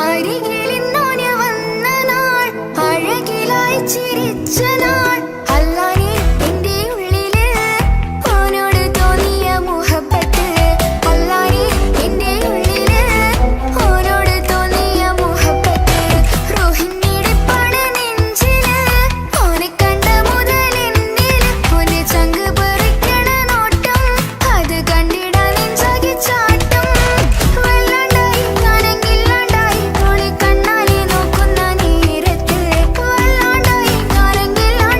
അരികിലിന്നോന് വന്ന നാൾ അഴകിലായി ചിരിച്ച നാൾ അല്ലാനെ എന്റെ ഉള്ളില് ഓനോട് തോന്നിയ മുഹബത്ത് അല്ലാനെ എന്റെ ഉള്ളില് ഓനോട് തോന്നിയ മുഹബത്ത് റോഹിണിടിപ്പാണ് നെഞ്ചില് ഓനെ കണ്ട മുതൽ എന്നില് ഓനെ ചങ്ക് പറിക്കണ നോട്ടം അത് കണ്ടിടാൻ നെഞ്ചാകെ ചാട്ടം വല്ലാണ്ടായി ഞാനെങ്കില്ലാണ്ടായി ഓളെ കണ്ണാലെ നോക്കുന്ന നേരത്ത് വല്ലാണ്ടായി ഞാനെങ്കില്ലാണ്ടായി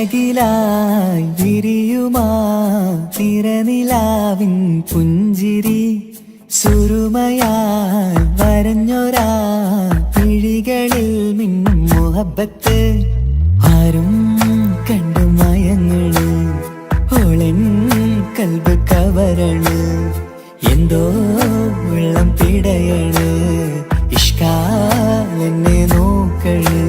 അഴകിലായി വിരിയുമാ തിരനിലാവിൻ പുഞ്ചിരി സുരുമയായി വരഞ്ഞൊരാ പിഴികളിൽ മിന്നും മുഹബത്ത് ആരും കണ്ടു മയങ്ങള് ഓളൻ കൽബ് കവരണ് എന്തോ വെള്ളം പിടയണ് ഇഷ്കാലെന്നെ നോക്കള്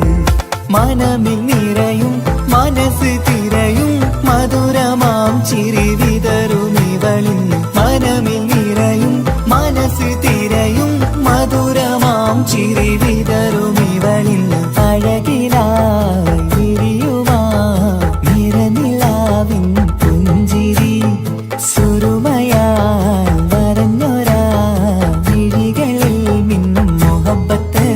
മനമിൽ നിറയും മനസ്സ് തിരയും മധുരമാം ചിരി വിതറും ഇവളിൽ മനമിൽ നിറയും മനസ്സ് തിരയും മധുരമാം ചിരി വിതറും ഇവളിൽ അഴകിലായി വിരിയുമാ നിറനിലാവിൻ പുഞ്ചിരി സുരുമയാൽ വരഞ്ഞൊരാ വിഴികളിൽ മിന്നും മുഹബത്ത്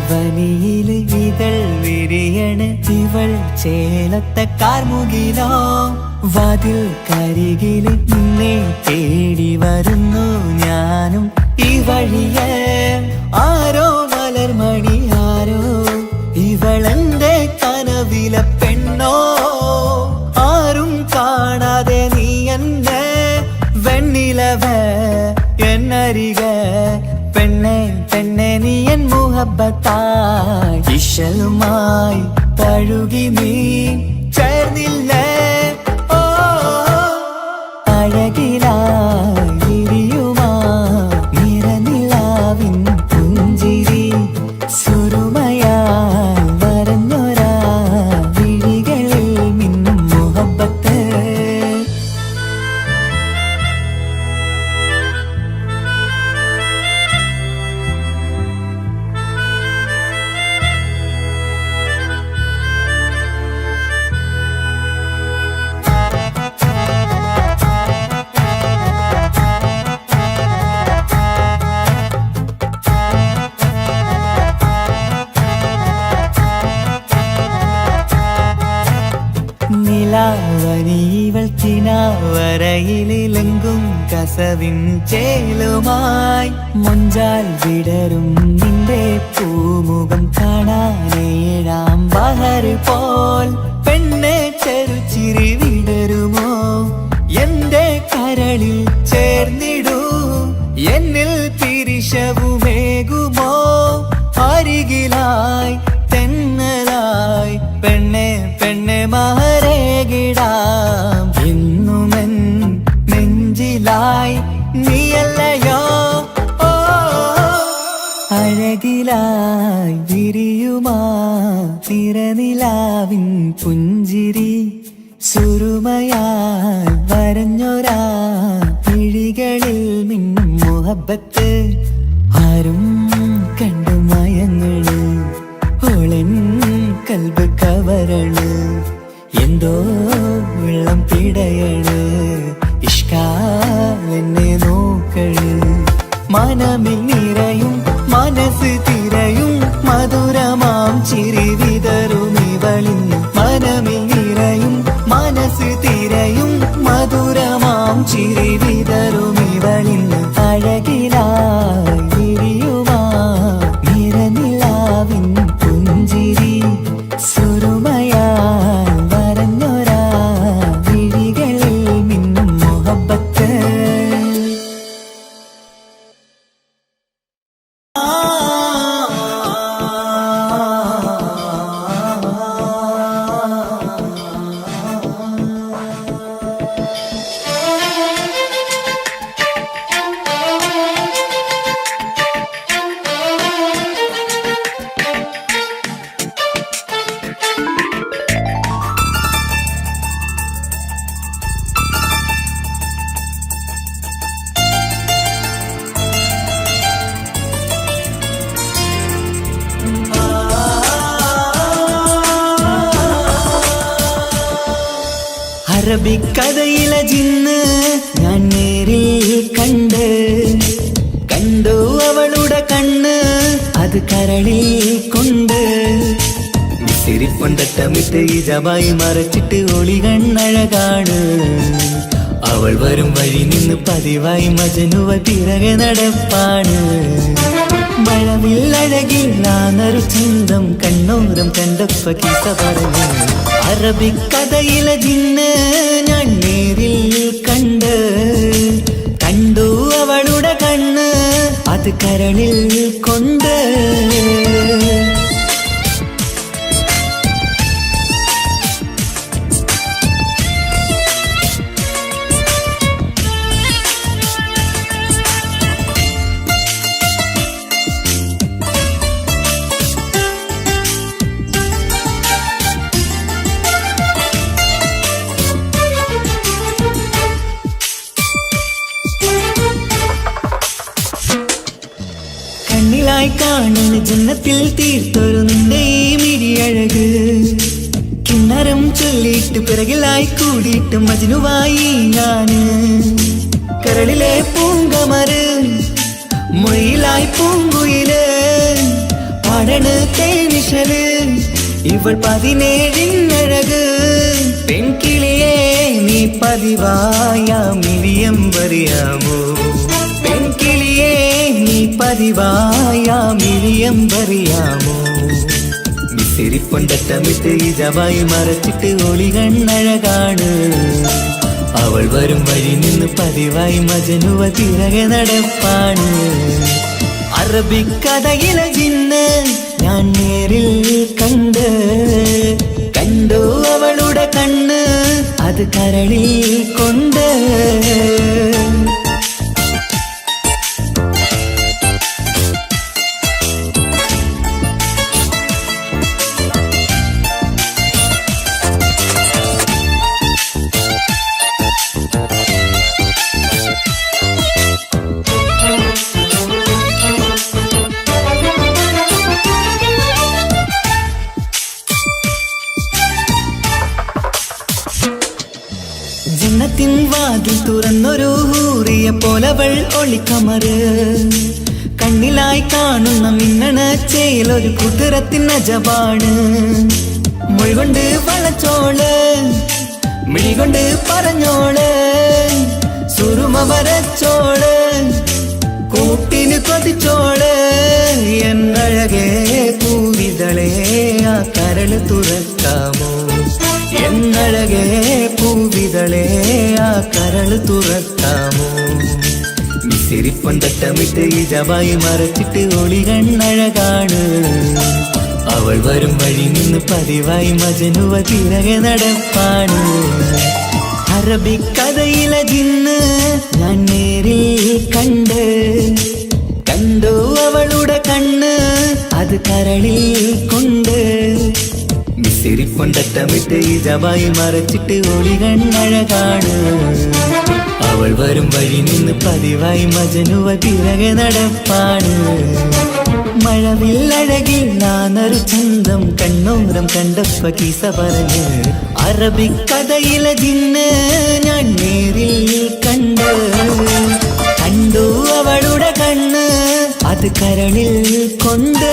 വനിയില് ഇതൾ വിരിയണ് ഇവൾ ചേലത്തെ കാർമുകിലോ വാതിൽ കരികില് നിന്നെ തേടി വരുന്നു ഞാനും ഈ വഴിയെ ആരോ മലർമണി ആരോ ഇവളെന്റെ കനവിലെ പെണ്ണോ ആരും കാണാതെ നീ എന്നെ വെണ്ണിലവ എന്നരിക പെണ്ണെ പെണ്ണെ നീ എൻ മുഹബത്തായി ഇശലുമായി തഴുകി നീ ചേർന്നില്ലേ ഓ അഴകിലായി വിരിയുമാ നിറനിലാവിൻ പുഞ്ചിരി സുരുമയാൽ വരഞ്ഞൊരാ വിഴികളിൽ മിന്നും മുഹബത്ത് നിലാവനിവൾ കിനാവരയിലെങ്കും കസവിൻ ചേലുമായി മൊഞ്ചാൽ വിടരും നിന്റെ പൂമുഖം കാണാനേഴാം ബഹർ പോൽ പെണ്ണെ ചെറുചിരി വിടരുമോ എന്റെ കരളിൽ ചേർന്നിടൂ എന്നിൽ പിരിശവുമേകുമോ അരികിലായി തെന്നലായി പെണ്ണെ പെണ്ണെ മഹരേകിടാം എന്നുമെൻ നെഞ്ചിലായി നീയല്ലയോ ഓ അഴകിലായി വിരിയുമാ തിരനിലാവിൻ പുഞ്ചിരി സുരുമയാൽ വരഞ്ഞൊരാ പിഴികളിൽ മിന്നും മുഹബത്ത് ആരും കണ്ടു മയങ്ങള് ഓളൻ കൽബ് കവരണ് എന്തോ വെള്ളം പിടയണ് ഇഷ്കാലെന്നെ നോക്കള് മനമിൽ നിറയും മനസ്സ് തിരയും മധുരമാം ചിരി വിതറും ഇവളിൽ മനമിൽ നിറയും മനസ്സ് തിരയും മധുരമാം ചിരി വിതറും ഇവളിൽ അഴകിലായി വിരിയുമാ നിറനിലാവിൻ പുഞ്ചിരി സുരുമയാൽ വരഞ്ഞൊരാ വിഴികളിൽ മിന്നും മുഹബത്ത് അറബിക്കഥയിലെ ജിന്ന് ഞാൻ നേരിൽ കണ്ടു അവളുടെ കണ്ണ് അത് കരളിൽ കൊണ്ട് സിരിപ്പൊണ്ടട്ടമിട്ട് ഈ ജബായി മറച്ചിട്ട് ഒളി കണ്ണഴകാണ് അവൾ വരും വഴി നിന്ന് പതിവായി മജനുവ തിരകെ നടപ്പാണ് മഴവില്ലഴകില്ലാന്നൊരു ചന്തം കണ്ണോരം കണ്ടപ്പ കീസ പറഞ്ഞു അറബിക്കഥയിലെ ജിന്ന് ഞാൻ നേരിൽ കണ്ടു അവളുടെ കണ്ണ് അത് കരളിൽ കൊണ്ട് കണ്ണിലായി കാണുന്ന ജന്നത്തിൽ തീർത്തൊരു നിന്റെ ഈ മിഴിയഴക് കിന്നരം ചൊല്ലിയിട്ട് പിറകിലായി കൂടിയിട്ട് മജ്നുവായി ഞാന് കരളിലെ പൂങ്കമര് മൊയിലായി പൂങ്കുയില് പാടണ് തേനിശല് ഇവൾ 17 പെൺകിളിയെ നീ പതിവായാമിരിയം പറയാമോ പെൺകിളിയെ നീ പതിവായാമിരിയം പറയാമോ മിസിരിപ്പൊണ്ടട്ടമിട്ട് ഈ ജബായി മറച്ചിട്ട് ഒളി കണ്ണഴകാണ് അവൾ വരും വഴി നിന്ന് പതിവായി മജനുവ തിരകെ നടപ്പാണ് അറബിക്കഥയിലെ ജിന്ന് ഞാൻ നേരിൽ കണ്ടു അവളുടെ കണ്ണ് അത് കരളിൽ കൊണ്ട് ജന്നത്തിൻ വാതിൽ തുറന്നൊരു ഹൂറിയ പോലവൾ ഒളിക്കമറ് കണ്ണിലായി കാണുന്ന മിന്നണ ചേലൊരു കുതിരത്തിൻ അജബാണ് മൊഴികൊണ്ട് വളച്ചോള് മിഴികൊണ്ട് പറഞ്ഞോള് സുറുമ വരച്ചോള് കൂട്ടിന് കൊതിച്ചോള് എന്നഴകേ പൂവിതളേ ആ കരള് തുറക്കാമോ എന്നഴകേ പൂവിതളേ ആ കരള് തുറക്കാമോ മിസിരിപ്പൊണ്ടട്ടമിട്ട് ഈ ജബായി മറച്ചിട്ട് ഒളി കണ്ണഴകാണ് അവൾ വരും വഴി നിന്ന് പതിവായി മജനുവ തിരകെ നടപ്പാണ് അറബിക്കഥയിലെ ജിന്ന് ഞാൻ നേരിൽ കണ്ടു അവളുടെ കണ്ണ് അത് കരളിൽ കൊണ്ട് മിസിരിപ്പൊണ്ടട്ടമിട്ട് ഈ ജബായി മറച്ചിട്ട് ഒളി കണ്ണഴകാണ് അവൾ വരും വഴി നിന്ന് പതിവായി മജനുവ തിരകെ നടപ്പാണ് മഴവില്ലഴകില്ലാന്നൊരു ചന്തം കണ്ണോരം കണ്ടപ്പ കീസ പറഞ്ഞ് അറബിക്കഥയിലെ ജിന്ന് ഞാൻ നേരിൽ കണ്ടു അവളുടെ കണ്ണ് അത് കരളിൽ കൊണ്ട്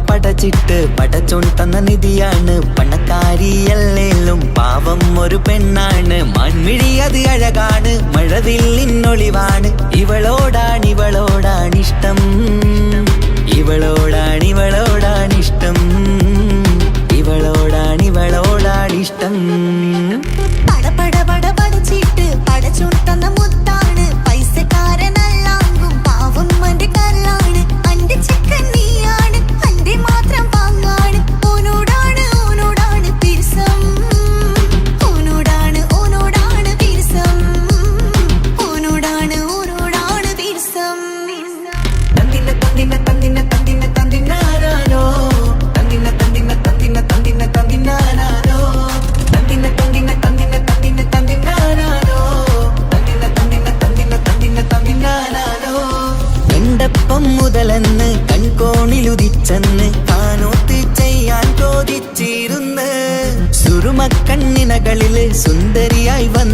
പടച്ചിട്ട് പടച്ചോൺ തന്ന നിധിയാണ് പണക്കാരിയല്ലേലും പാവം ഒരു പെണ്ണാണ് മൺമിഴി അത് അഴകാണ് മഴവില്ലിന്നൊളിവാണ് ഇവളോടാണിഷ്ടം ഇവളോടാണിഷ്ടം ഇവളോടാണിഷ്ടം പടച്ചിട്ട് പടച്ചോൺ തന്ന മുത്താണ് പൈസക്കാരനല്ലാങ്കും പാവം അന്റെ കല്ലാണ് അന്റെ ചിക്കൻ നീയാണ് അന്റെ മാത്രം പാങ്ങാണ് ഓനോടാണ് പിരിസം ഓനോടാണ് പിരിസം ഓനോടാണ് പിരിസം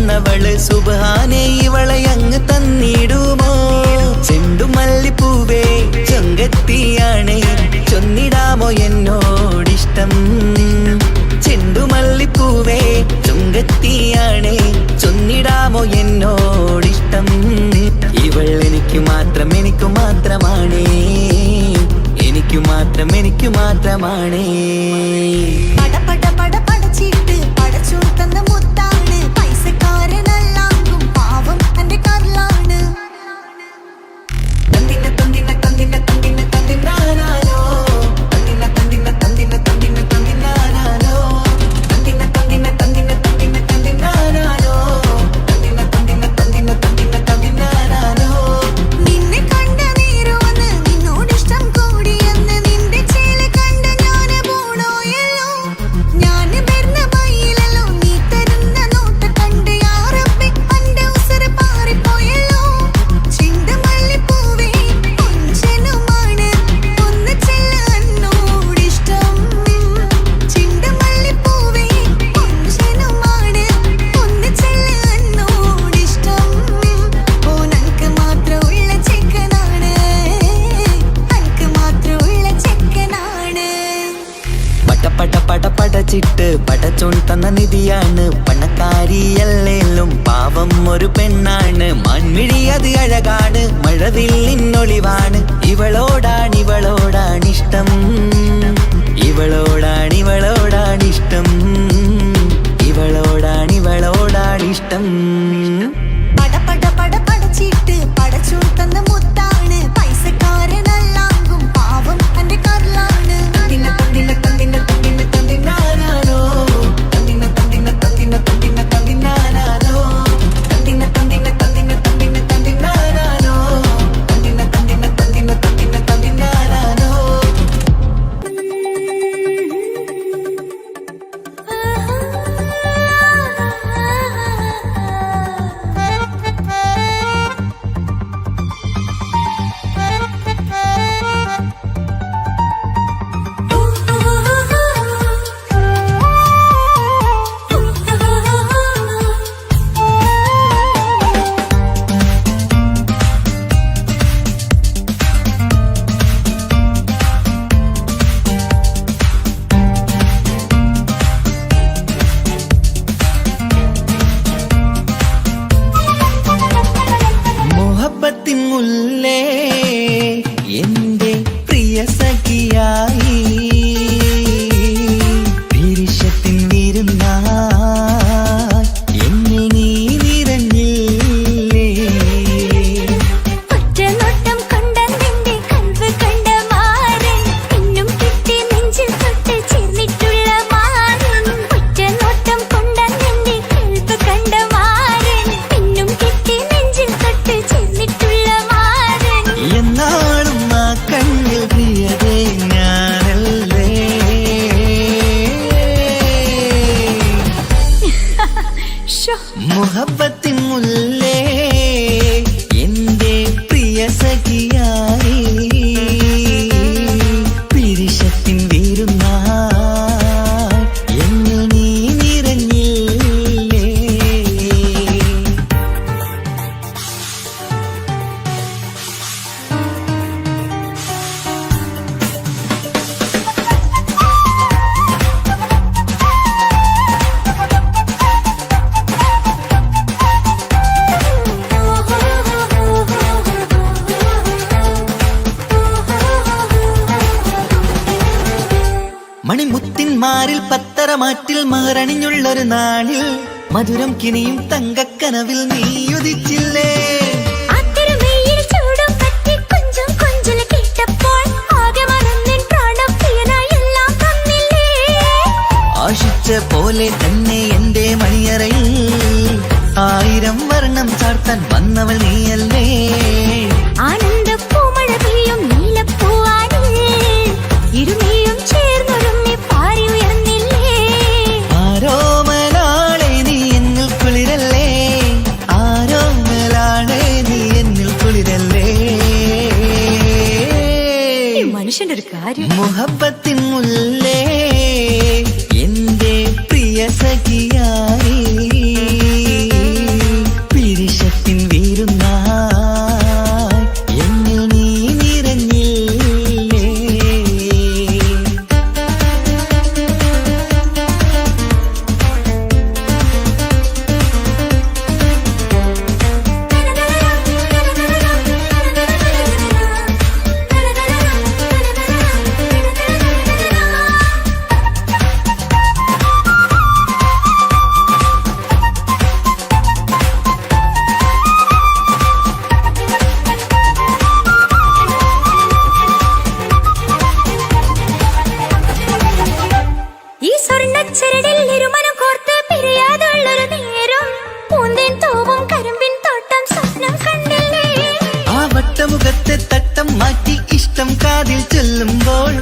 തന്നവള് സുബ്ഹാനേ ഇവളെ അങ്ങ് തന്നിടുമോ ചെണ്ടുമല്ലിപ്പൂവേ ചൊങ്കത്തിയാണ് ചൊന്നിടാമോ എന്നോടിഷ്ടം ചെണ്ടുമല്ലിപ്പൂവേ ചൊങ്കത്തിയാണ് ചൊന്നിടാമോ എന്നോടിഷ്ടം ഇവൾ എനിക്ക് മാത്രം എനിക്ക് മാത്രമാണേ എനിക്ക് മാത്രം എനിക്ക് മാത്രമാണേ പട പട പട പടച്ചിട്ട് പടച്ചോൻ തന്ന മുത്താണ് പൈസക്കാരനല്ലാങ്കും പാവം എന്റെ കർലാണ് തന്തിന തന്തിന തന്തിന തന്തിന തന്തിനാനാലോ തന്തിന തന്തിന തന്തിന തന്തിന തന്തിനാനാലോ തന്തിന തന്തിന തന്തിന തന്തിന തന്തിനാനാലോ തന്തിന തന്തിന തന്തിന തന്തിന തന്തിനാനാലോ നിന്നെ കണ്ട നേരോന്ന് നിന്നോടിഷ്ടം കൂടിയെന്ന് നിന്റെ ചേല കണ്ട ഞാന് പോണോയല്ലോ ഞാന് വരുന്ന വഴിയിലല്ലോ നീ തരുന്ന നോട്ട് കണ്ട് യാ റബ്ബി അന്റെ ഉസറ് പാറിപ്പോയല്ലോ ചെണ്ടുമല്ലിപ്പൂവേ കൊഞ്ചനുമാണ് ഒന്ന് ചെല്ല എന്നോടിഷ്ടം ചെണ്ടുമല്ലിപ്പൂവേ കൊഞ്ചനുമാണ് ഒന്ന് ചെല്ല എന്നോടിഷ്ടം ഓ നനക്ക് മാത്രമുള്ള ചെക്കനാണ് നനക്ക് മാത്രമുള്ള ചെക്കനാണ് പട പട പട പടച്ചിട്ട് പടച്ചോൻ തന്ന നിധിയാണ് പണക്കാരിയല്ലേലും പാവം ഒരു പെണ്ണാണ് മാൻമിഴി അത് അഴകാണ് മഴവില്ലിന്നൊളിവാണ് ഇവളോടാണിഷ്ടം ഇവളോടാണിഷ്ടം ഇവളോടാണിഷ്ടം പട പട പട പടച്ചിട്ട് പടച്ചോൻ തന്ന മുത്താണ് പൈസക്കാരനല്ലാങ്കും പാവം എന്റെ കർലാണ് തന്തിന തന്തിന തന്തിന തന്തിന തന്തിനാനാലോ തന്തിന തന്തിന തന്തിന തന്തിന തന്തിനാനാലോ തന്തിന തന്തിന തന്തിന തന്തിന തന്തിനാനാലോ തന്തിന തന്തിന തന്തിന തന്തിന തന്തിനാനാലോ മുഹബത്തിൻ മുല്ലേ എന്റെ പ്രിയ സഖിയായി പിരിശത്തിൻ വിരുന്നായി എന്നിൽ നീ നിറഞ്ഞില്ലേ ഒറ്റനോട്ടം കൊണ്ട നിന്റെ കൽവ് കണ്ട മാരൻ പിന്നും കിട്ടി നെഞ്ചിൽ തൊട്ട് ചേർന്നിട്ടുള്ള മാരൻ ഒറ്റനോട്ടം കൊണ്ട നിന്റെ കൽവ് കണ്ട മാരൻ പിന്നും കിട്ടി നെഞ്ചിൽ തൊട്ട് ചേർന്നിട്ടുള്ള മാരൻ എന്നാളും ആ കണ്ണിൽ പ്രിയതേ ഞാനല്ലേ മുഹബത്തിൻ മുല്ലേ എന്റെ പ്രിയ സഖിയായി പിരിശത്തിൻ വിരുന്നായി എന്നിൽ നീ നിറഞ്ഞില്ലേ മണിമുത്തിന്മാരിൽ പത്തരമാറ്റിൽ മഹറണിഞ്ഞുള്ളൊരു നാളിൽ മധുരം കിനിയും തങ്കക്കനവിൽ നീ ഉദിച്ചില്ലേ അത്തരമേയിൽ ചൂടും പറ്റി കൊഞ്ചും കൊഞ്ചല് കേട്ടപ്പോൾ ആകെ മറന്നിൻ പ്രാണപ്രിയനായി എല്ലാം തന്നില്ലേ ആശിച്ച പോലെ തന്നെ എന്റെ മണിയറയിൽ 1000 വർണ്ണം ചാർത്താൻ വന്നവൾ നീയല്ലേ ആനന്ദ പൂമഴ പെയ്യും നീലപ്പൂവാനിൽ ഇരുമേയും ചേർന്നൊരുമ്മി പാറി ഉയർന്നില്ലേ ആരോമലാളെ നീ എന്നിൽ കുളിരല്ലേ ആരോമലാളെ നീ എന്നിൽ കുളിരല്ലേ മനുഷ്യന്റെ ഒരു കാര്യം മുഹബത്തിൻ മുല്ലേ എന്റെ പ്രിയ സഖിയായി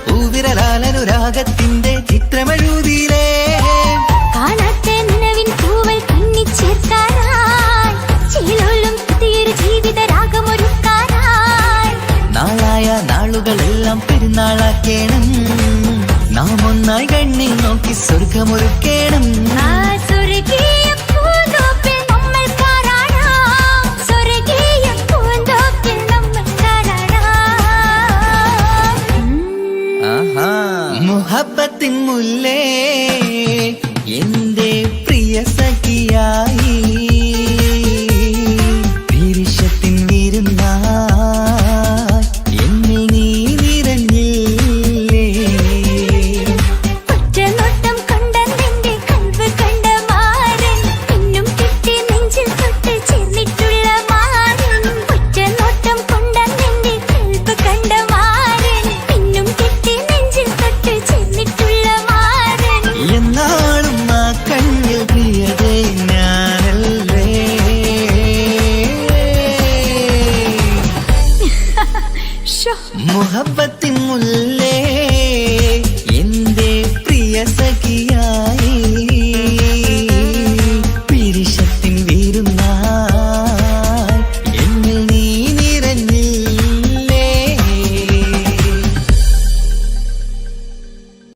പൂവിരലാലനുരാഗത്തിന്റെ ചിത്രമെഴുതിയിലേ കാണാത്ത നിലവിൻ പൂവൽ കണ്ണിച്ചേർക്കാനായി ചിലോലും പുതിയൊരു ജീവിത രാഗമൊരുക്കാനായി നാളായ നാളുകളെല്ലാം പെരുന്നാളാക്കേണം നാം ഒന്നായി കണ്ണിൽ നോക്കി സ്വർഗമൊരുക്കേണം ആ സ്വർഗീയ പൂന്തോപ്പിൽ നമ്മൾ കാണാം സ്വർഗീയ പൂന്തോപ്പിൽ നമ്മൾ കാണാം മുഹബത്തിൻ മുല്ലേ എന്റെ പ്രിയ സഖിയായി